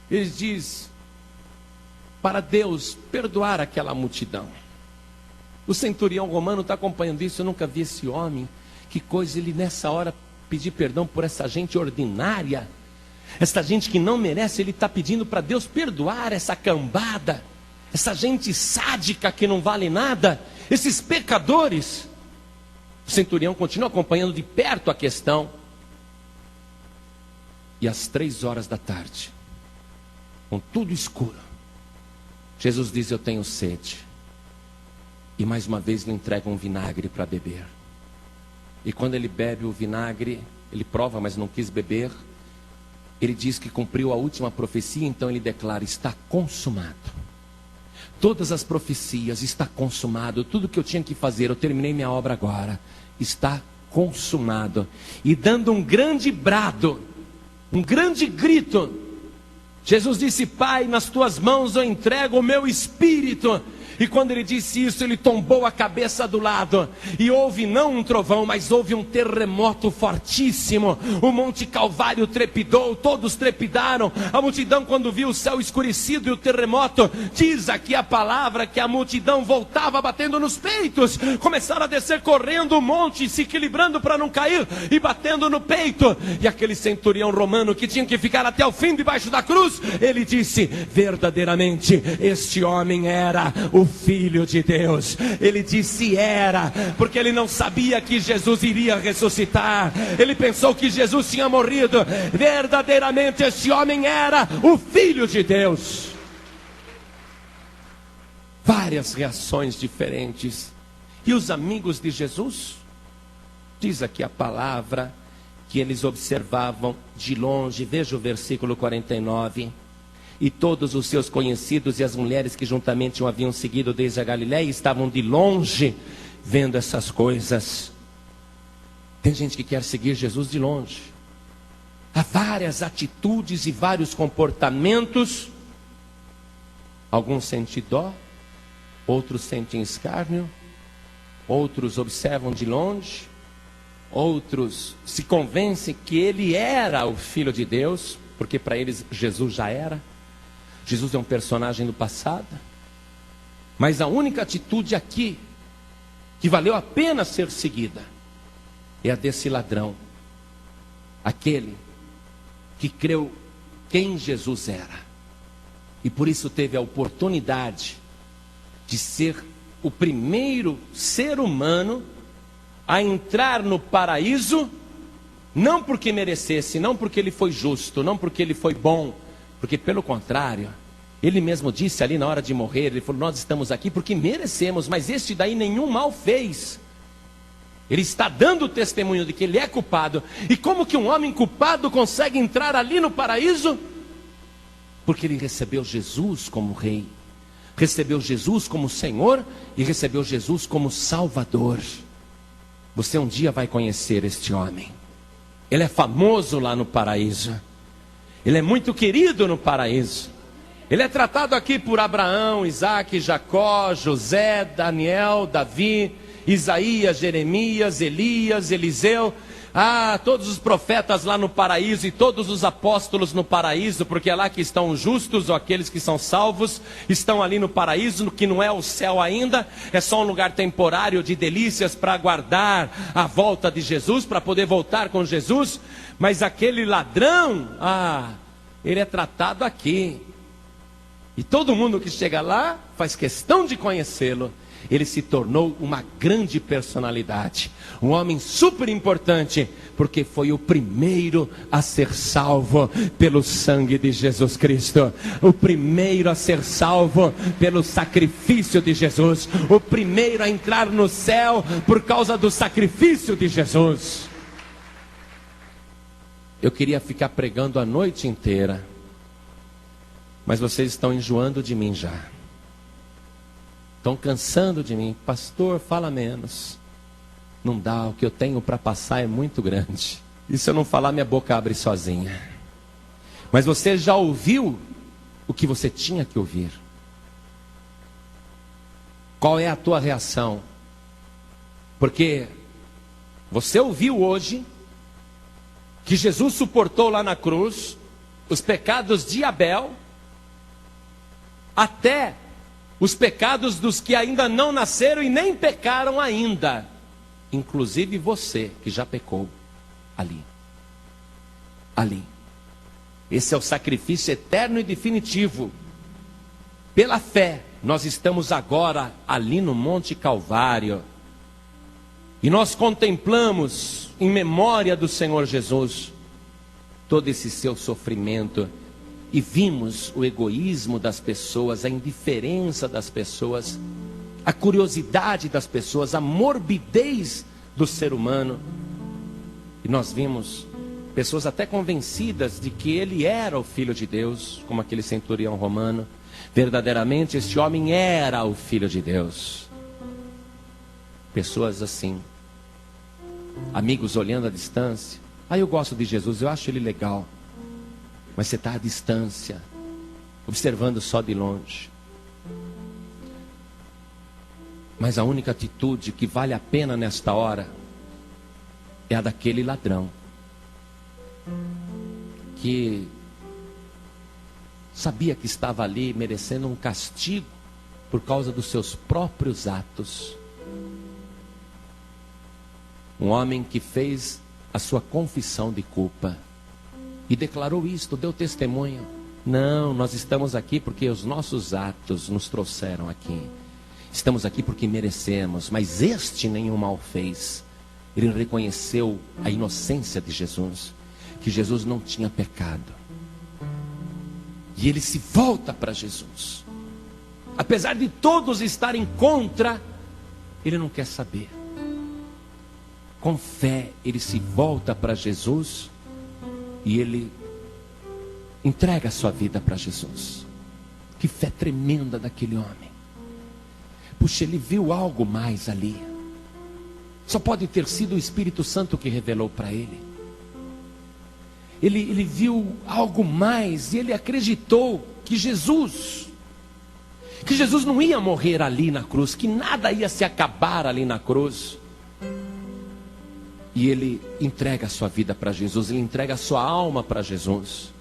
Ele diz para Deus perdoar aquela multidão. O centurião romano está acompanhando isso. Eu nunca vi esse homem, que coisa, ele nessa hora pedir perdão por essa gente ordinária, essa gente que não merece. Ele está pedindo para Deus perdoar essa cambada, essa gente sádica que não vale nada, esses pecadores. O centurião continua acompanhando de perto a questão. E às 3 horas da tarde, com tudo escuro, Jesus diz: eu tenho sede. E mais uma vez lhe entrega um vinagre para beber. E quando ele bebe o vinagre, ele prova, mas não quis beber. Ele diz que cumpriu a última profecia, então ele declara: está consumado. Todas as profecias, está consumado. Tudo que eu tinha que fazer, eu terminei minha obra agora. Está consumado. E dando um grande brado, um grande grito, Jesus disse: Pai, nas tuas mãos eu entrego o meu espírito. E quando ele disse isso, ele tombou a cabeça do lado. E houve não um trovão, mas houve um terremoto fortíssimo. O Monte Calvário trepidou, todos trepidaram. A multidão, quando viu o céu escurecido e o terremoto, diz aqui a palavra que a multidão voltava batendo nos peitos. Começaram a descer correndo o monte, se equilibrando para não cair e batendo no peito. E aquele centurião romano que tinha que ficar até o fim debaixo da cruz, ele disse: verdadeiramente este homem era o Filho de Deus. Ele disse era, porque ele não sabia que Jesus iria ressuscitar. Ele pensou que Jesus tinha morrido. Verdadeiramente este homem era o Filho de Deus. Várias reações diferentes. E os amigos de Jesus? Diz aqui a palavra que eles observavam de longe. Veja o versículo 49. E todos os seus conhecidos e as mulheres que juntamente o haviam seguido desde a Galiléia estavam de longe vendo essas coisas. Tem gente que quer seguir Jesus de longe. Há várias atitudes e vários comportamentos. Alguns sentem dó, outros sentem escárnio, outros observam de longe, outros se convencem que ele era o Filho de Deus, porque para eles Jesus já era. Jesus é um personagem do passado. Mas a única atitude aqui que valeu a pena ser seguida é a desse ladrão, aquele que creu quem Jesus era, e por isso teve a oportunidade de ser o primeiro ser humano a entrar no paraíso, não porque merecesse, não porque ele foi justo, não porque ele foi bom, porque pelo contrário, ele mesmo disse ali na hora de morrer, ele falou: nós estamos aqui porque merecemos, mas este daí nenhum mal fez. Ele está dando testemunho de que ele é culpado. E como que um homem culpado consegue entrar ali no paraíso? Porque ele recebeu Jesus como rei, recebeu Jesus como Senhor e recebeu Jesus como Salvador. Você um dia vai conhecer este homem. Ele é famoso lá no paraíso. Ele é muito querido no paraíso. Ele é tratado aqui por Abraão, Isaac, Jacó, José, Daniel, Davi, Isaías, Jeremias, Elias, Eliseu. Todos os profetas lá no paraíso e todos os apóstolos no paraíso, porque é lá que estão os justos, ou aqueles que são salvos, estão ali no paraíso, que não é o céu ainda, é só um lugar temporário de delícias para aguardar a volta de Jesus, para poder voltar com Jesus. Mas aquele ladrão, ele é tratado aqui. E todo mundo que chega lá faz questão de conhecê-lo. Ele se tornou uma grande personalidade, um homem super importante, porque foi o primeiro a ser salvo pelo sangue de Jesus Cristo, o primeiro a ser salvo pelo sacrifício de Jesus, o primeiro a entrar no céu por causa do sacrifício de Jesus. Eu queria ficar pregando a noite inteira, mas vocês estão enjoando de mim já. Estão cansando de mim. Pastor, fala menos. Não dá, o que eu tenho para passar é muito grande. E se eu não falar, minha boca abre sozinha. Mas você já ouviu o que você tinha que ouvir. Qual é a tua reação? Porque você ouviu hoje que Jesus suportou lá na cruz os pecados de Abel, até os pecados dos que ainda não nasceram e nem pecaram ainda, inclusive você que já pecou ali. Esse é o sacrifício eterno e definitivo. Pela fé, nós estamos agora ali no Monte Calvário, e nós contemplamos em memória do Senhor Jesus todo esse seu sofrimento. E vimos o egoísmo das pessoas, a indiferença das pessoas, a curiosidade das pessoas, a morbidez do ser humano. E nós vimos pessoas até convencidas de que ele era o Filho de Deus, como aquele centurião romano. Verdadeiramente este homem era o Filho de Deus. Pessoas assim, amigos olhando à distância. Eu gosto de Jesus, eu acho ele legal. Mas você está à distância, observando só de longe. Mas a única atitude que vale a pena nesta hora é a daquele ladrão que sabia que estava ali merecendo um castigo por causa dos seus próprios atos. Um homem que fez a sua confissão de culpa e declarou isto, deu testemunho. Não, nós estamos aqui porque os nossos atos nos trouxeram aqui. Estamos aqui porque merecemos, mas este nenhum mal fez. Ele reconheceu a inocência de Jesus, que Jesus não tinha pecado. E ele se volta para Jesus. Apesar de todos estarem contra, ele não quer saber. Com fé, ele se volta para Jesus e ele entrega a sua vida para Jesus. Que fé tremenda daquele homem. Puxa, ele viu algo mais ali. Só pode ter sido o Espírito Santo que revelou para ele. Ele viu algo mais e ele acreditou que Jesus não ia morrer ali na cruz, que nada ia se acabar ali na cruz. E ele entrega a sua vida para Jesus, ele entrega a sua alma para Jesus.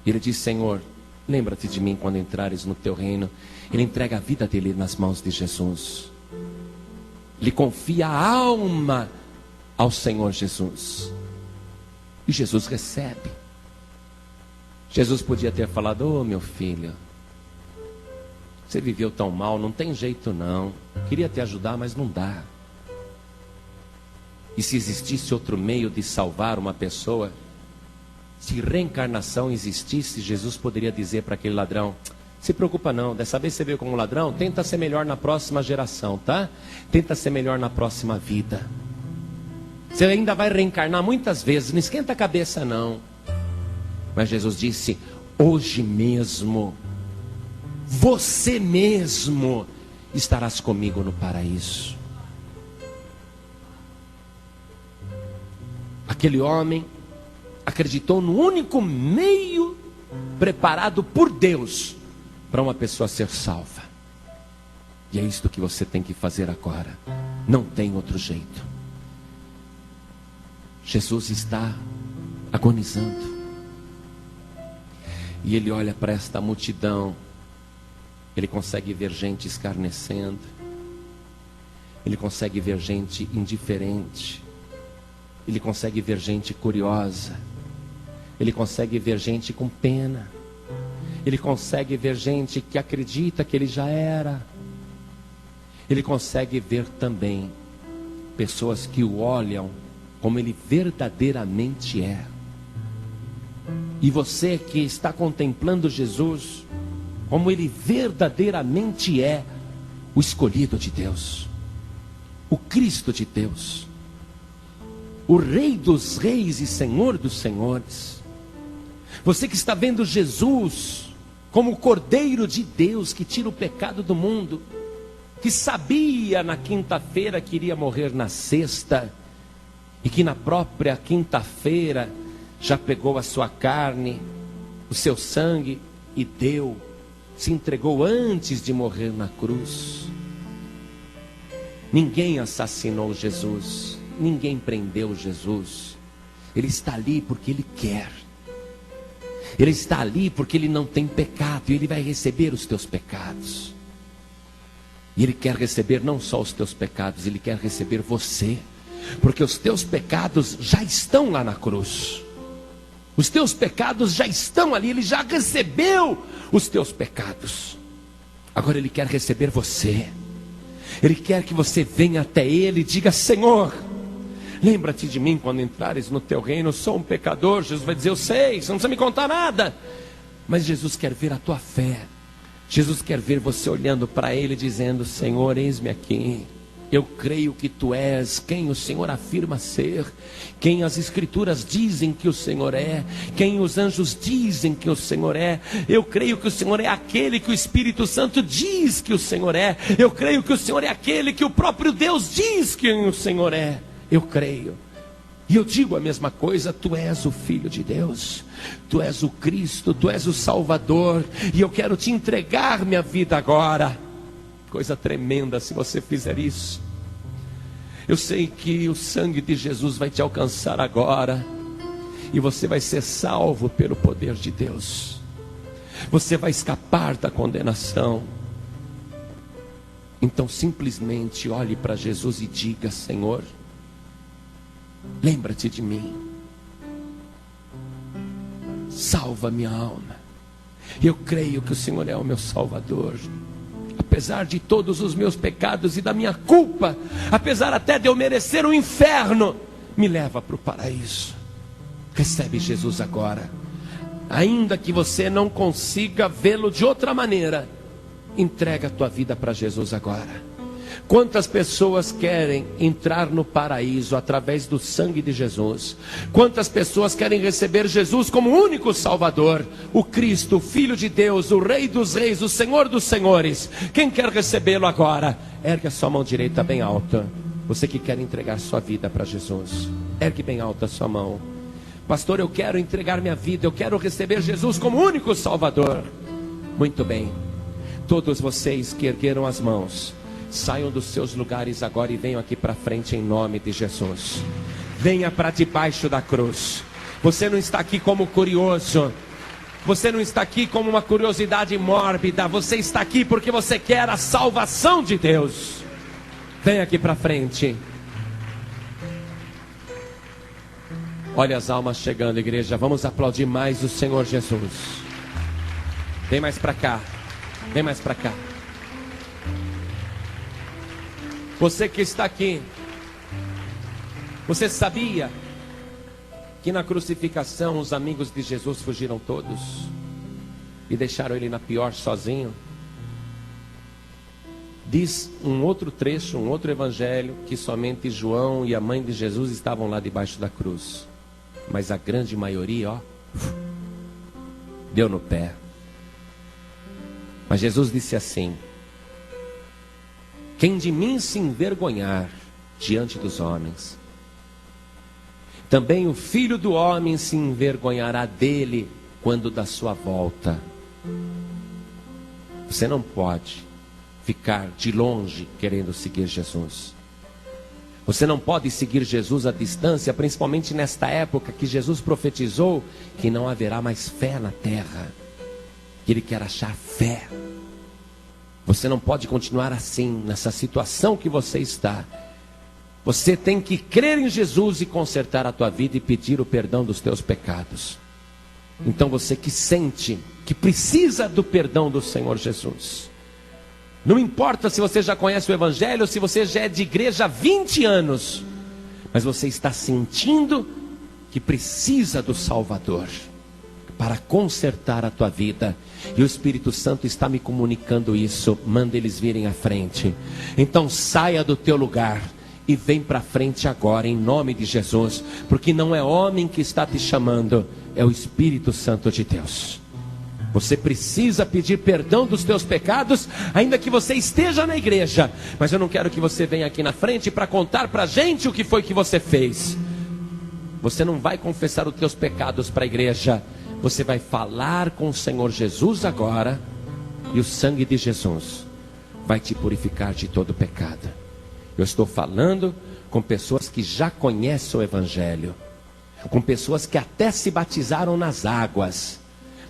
Ele diz: Senhor, lembra-te de mim quando entrares no teu reino. Ele entrega a vida dele nas mãos de Jesus. Ele confia a alma ao Senhor Jesus. E Jesus recebe. Jesus podia ter falado: ô meu filho, você viveu tão mal, não tem jeito não. Queria te ajudar, mas não dá. E se existisse outro meio de salvar uma pessoa, se reencarnação existisse, Jesus poderia dizer para aquele ladrão: se preocupa não, dessa vez você veio como ladrão, tenta ser melhor na próxima geração, tá? Tenta ser melhor na próxima vida. Você ainda vai reencarnar muitas vezes, não esquenta a cabeça não. Mas Jesus disse: hoje mesmo, você mesmo estarás comigo no paraíso. Aquele homem acreditou no único meio preparado por Deus para uma pessoa ser salva. E é isto que você tem que fazer agora. Não tem outro jeito. Jesus está agonizando. E ele olha para esta multidão. Ele consegue ver gente escarnecendo. Ele consegue ver gente indiferente. Ele consegue ver gente curiosa. Ele consegue ver gente com pena. Ele consegue ver gente que acredita que ele já era. Ele consegue ver também pessoas que o olham como ele verdadeiramente é. E você que está contemplando Jesus como ele verdadeiramente é, o escolhido de Deus, o Cristo de Deus, o Rei dos Reis e Senhor dos Senhores. Você que está vendo Jesus como o Cordeiro de Deus que tira o pecado do mundo, que sabia na quinta-feira que iria morrer na sexta, e que na própria quinta-feira já pegou a sua carne, o seu sangue e deu, se entregou antes de morrer na cruz. Ninguém assassinou Jesus, ninguém prendeu Jesus. Ele está ali porque ele quer. Ele está ali porque ele não tem pecado e ele vai receber os teus pecados. E ele quer receber não só os teus pecados, ele quer receber você, porque os teus pecados já estão lá na cruz. Os teus pecados já estão ali, ele já recebeu os teus pecados. Agora ele quer receber você. Ele quer que você venha até ele e diga: Senhor, lembra-te de mim quando entrares no teu reino. Eu sou um pecador. Jesus vai dizer: eu sei, você não precisa me contar nada. Mas Jesus quer ver a tua fé. Jesus quer ver você olhando para ele dizendo: Senhor, eis-me aqui. Eu creio que tu és quem o Senhor afirma ser, quem as Escrituras dizem que o Senhor é, quem os anjos dizem que o Senhor é. Eu creio que o Senhor é aquele que o Espírito Santo diz que o Senhor é. Eu creio que o Senhor é aquele que o próprio Deus diz que o Senhor é. Eu creio. E eu digo a mesma coisa: tu és o Filho de Deus, tu és o Cristo, tu és o Salvador, e eu quero te entregar minha vida agora. Coisa tremenda se você fizer isso. Eu sei que o sangue de Jesus vai te alcançar agora, e você vai ser salvo pelo poder de Deus. Você vai escapar da condenação. Então simplesmente olhe para Jesus e diga: Senhor, lembra-te de mim, salva minha alma. Eu creio que o Senhor é o meu Salvador. Apesar de todos os meus pecados e da minha culpa, apesar até de eu merecer o inferno, me leva para o paraíso. Recebe Jesus agora. Ainda que você não consiga vê-lo de outra maneira, entrega a tua vida para Jesus agora. Quantas pessoas querem entrar no paraíso através do sangue de Jesus? Quantas pessoas querem receber Jesus como único Salvador, o Cristo, o Filho de Deus, o Rei dos Reis, o Senhor dos Senhores? Quem quer recebê-lo agora? Ergue a sua mão direita bem alta. Você que quer entregar sua vida para Jesus, ergue bem alta a sua mão. Pastor, eu quero entregar minha vida, eu quero receber Jesus como único Salvador. Muito bem. Todos vocês que ergueram as mãos, saiam dos seus lugares agora e venham aqui para frente em nome de Jesus. Venha para debaixo da cruz. Você não está aqui como curioso. Você não está aqui como uma curiosidade mórbida. Você está aqui porque você quer a salvação de Deus. Venha aqui para frente. Olha as almas chegando, igreja. Vamos aplaudir mais o Senhor Jesus. Vem mais para cá. Vem mais para cá. Você que está aqui, você sabia que na crucificação os amigos de Jesus fugiram todos e deixaram ele na pior sozinho? Diz um outro trecho, um outro evangelho, que somente João e a mãe de Jesus estavam lá debaixo da cruz. Mas a grande maioria, deu no pé. Mas Jesus disse assim: quem de mim se envergonhar diante dos homens, também o Filho do Homem se envergonhará dele quando da sua volta. Você não pode ficar de longe querendo seguir Jesus. Você não pode seguir Jesus à distância, principalmente nesta época que Jesus profetizou que não haverá mais fé na terra, que Ele quer achar fé. Você não pode continuar assim, nessa situação que você está. Você tem que crer em Jesus e consertar a tua vida e pedir o perdão dos teus pecados. Então você que sente que precisa do perdão do Senhor Jesus, não importa se você já conhece o Evangelho ou se você já é de igreja há 20 anos, mas você está sentindo que precisa do Salvador para consertar a tua vida, e o Espírito Santo está me comunicando isso. Manda eles virem à frente. Então saia do teu lugar e vem para frente agora, em nome de Jesus, porque não é homem que está te chamando, é o Espírito Santo de Deus. Você precisa pedir perdão dos teus pecados, ainda que você esteja na igreja. Mas eu não quero que você venha aqui na frente para contar para a gente o que foi que você fez. Você não vai confessar os teus pecados para a igreja. Você vai falar com o Senhor Jesus agora, e o sangue de Jesus vai te purificar de todo pecado. Eu estou falando com pessoas que já conhecem o Evangelho, com pessoas que até se batizaram nas águas,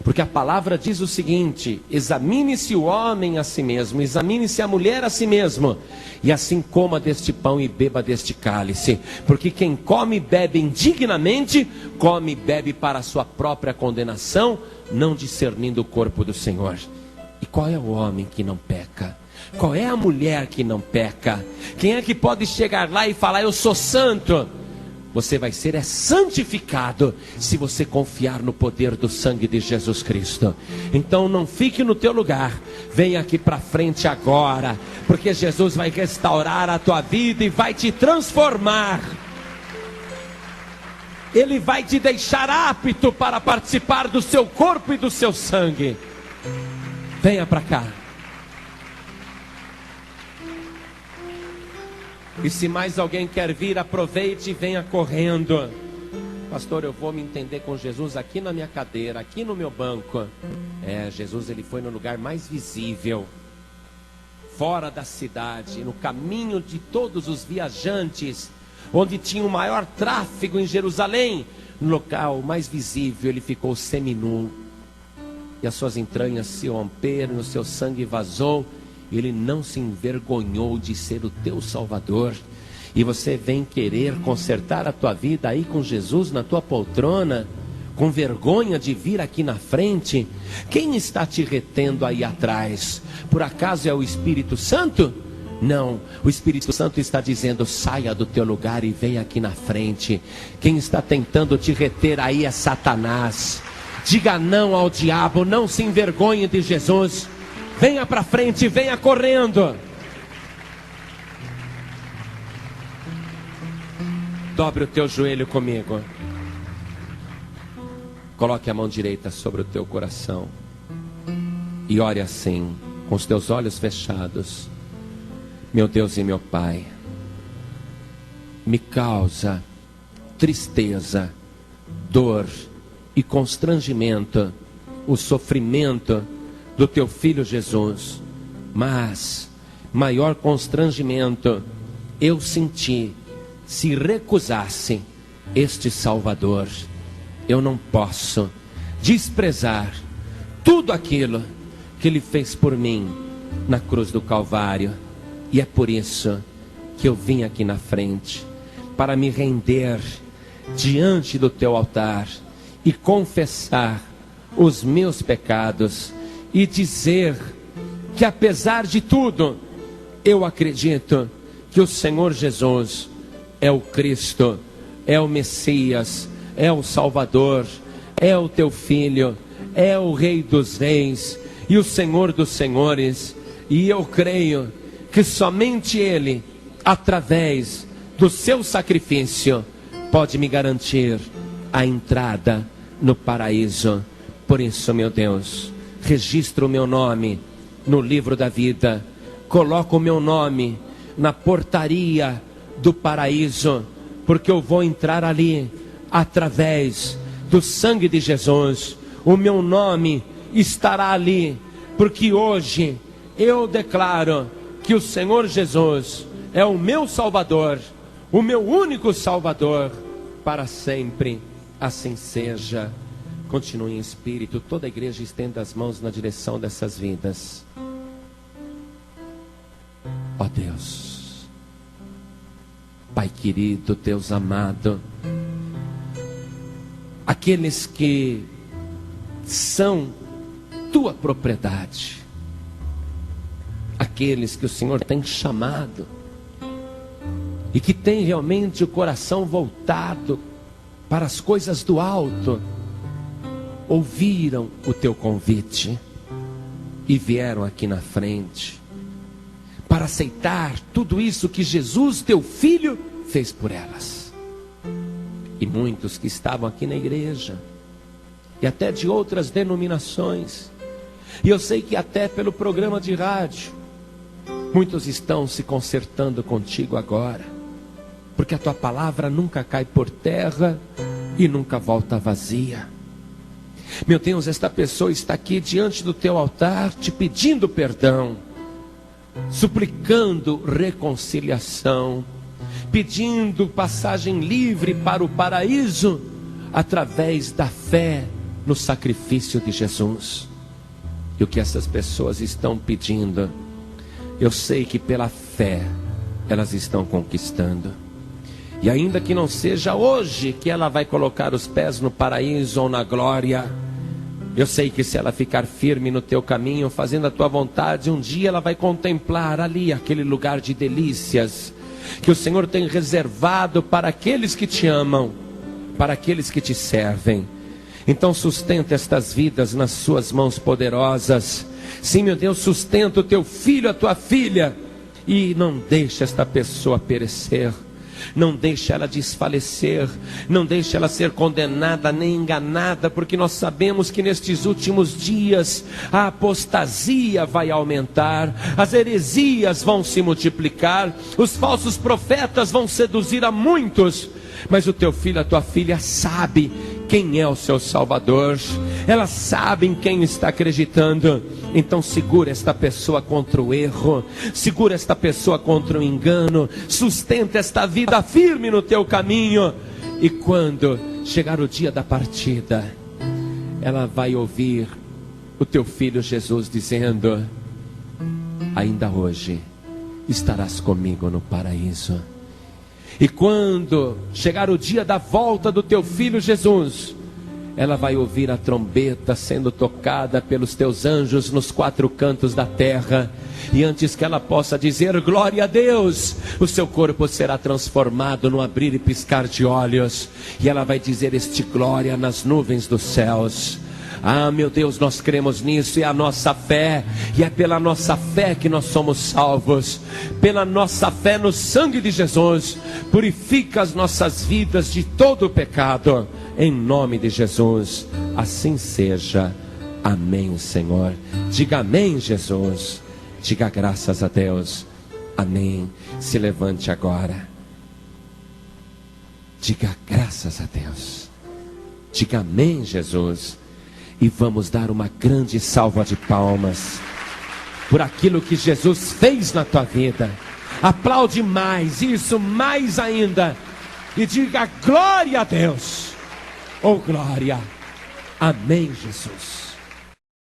porque a palavra diz o seguinte: examine-se o homem a si mesmo, examine-se a mulher a si mesmo, e assim coma deste pão e beba deste cálice, porque quem come e bebe indignamente, come e bebe para a sua própria condenação, não discernindo o corpo do Senhor. E qual é o homem que não peca? Qual é a mulher que não peca? Quem é que pode chegar lá e falar: eu sou santo? Você vai ser santificado se você confiar no poder do sangue de Jesus Cristo. Então não fique no teu lugar, venha aqui para frente agora, porque Jesus vai restaurar a tua vida e vai te transformar. Ele vai te deixar apto para participar do seu corpo e do seu sangue. Venha para cá. E se mais alguém quer vir, aproveite e venha correndo. Pastor, eu vou me entender com Jesus aqui na minha cadeira, aqui no meu banco. Jesus, ele foi no lugar mais visível. fora da cidade, no caminho de todos os viajantes, onde tinha o maior tráfego em Jerusalém, no local mais visível, ele ficou seminu, e as suas entranhas se romperam, o seu sangue vazou. Ele não se envergonhou de ser o teu Salvador. E você vem querer consertar a tua vida aí com Jesus na tua poltrona, com vergonha de vir aqui na frente? Quem está te retendo aí atrás? Por acaso é o Espírito Santo? Não, o Espírito Santo está dizendo: saia do teu lugar e vem aqui na frente. Quem está tentando te reter aí é Satanás. Diga não ao diabo, não se envergonhe de Jesus. Venha para frente, venha correndo. Dobre o teu joelho comigo. Coloque a mão direita sobre o teu coração e ore assim, com os teus olhos fechados. Meu Deus e meu Pai, me causa tristeza, dor e constrangimento o sofrimento do teu filho Jesus, mas maior constrangimento eu senti se recusasse este Salvador. Eu não posso desprezar tudo aquilo que Ele fez por mim na cruz do Calvário, e é por isso que eu vim aqui na frente, para me render diante do teu altar e confessar os meus pecados e dizer que, apesar de tudo, eu acredito que o Senhor Jesus é o Cristo, é o Messias, é o Salvador, é o teu Filho, é o Rei dos Reis e o Senhor dos Senhores. E eu creio que somente Ele, através do seu sacrifício, pode me garantir a entrada no paraíso. Por isso, meu Deus, registra o meu nome no livro da vida, coloca o meu nome na portaria do paraíso, porque eu vou entrar ali através do sangue de Jesus. O meu nome estará ali, porque hoje eu declaro que o Senhor Jesus é o meu Salvador, o meu único Salvador, para sempre. Assim seja. Continue em espírito. Toda a igreja estenda as mãos na direção dessas vidas. Ó Deus, Pai querido, Deus amado, aqueles que são tua propriedade, aqueles que o Senhor tem chamado e que tem realmente o coração voltado para as coisas do alto, ouviram o teu convite e vieram aqui na frente para aceitar tudo isso que Jesus, teu Filho, fez por elas. E muitos que estavam aqui na igreja e até de outras denominações, e eu sei que até pelo programa de rádio, muitos estão se consertando contigo agora, porque a tua palavra nunca cai por terra e nunca volta vazia. Meu Deus, esta pessoa está aqui diante do teu altar, te pedindo perdão, suplicando reconciliação, pedindo passagem livre para o paraíso, através da fé no sacrifício de Jesus. E o que essas pessoas estão pedindo, eu sei que pela fé elas estão conquistando. E ainda que não seja hoje que ela vai colocar os pés no paraíso ou na glória, eu sei que se ela ficar firme no teu caminho, fazendo a tua vontade, um dia ela vai contemplar ali aquele lugar de delícias que o Senhor tem reservado para aqueles que te amam, para aqueles que te servem. Então sustenta estas vidas nas suas mãos poderosas. Sim, meu Deus, sustenta o teu filho, a tua filha, e não deixa esta pessoa perecer. Não deixe ela desfalecer, não deixe ela ser condenada nem enganada, porque nós sabemos que nestes últimos dias a apostasia vai aumentar, as heresias vão se multiplicar, os falsos profetas vão seduzir a muitos. Mas o teu filho, a tua filha sabe quem é o seu Salvador, ela sabe em quem está acreditando. Então segura esta pessoa contra o erro, segura esta pessoa contra o engano, sustenta esta vida firme no teu caminho. E quando chegar o dia da partida, ela vai ouvir o teu filho Jesus dizendo: ainda hoje estarás comigo no paraíso. E quando chegar o dia da volta do teu filho Jesus, ela vai ouvir a trombeta sendo tocada pelos teus anjos nos 4 cantos da terra. E antes que ela possa dizer glória a Deus, o seu corpo será transformado no abrir e piscar de olhos. E ela vai dizer este glória nas nuvens dos céus. Ah, meu Deus, nós cremos nisso, é a nossa fé, e é pela nossa fé que nós somos salvos, pela nossa fé no sangue de Jesus. Purifica as nossas vidas de todo o pecado, em nome de Jesus, assim seja. Amém, Senhor. Diga amém, Jesus. Diga graças a Deus. Amém. Se levante agora. Diga graças a Deus. Diga amém, Jesus. E vamos dar uma grande salva de palmas por aquilo que Jesus fez na tua vida. Aplaude mais, isso, mais ainda. E diga glória a Deus. Oh glória. Amém, Jesus.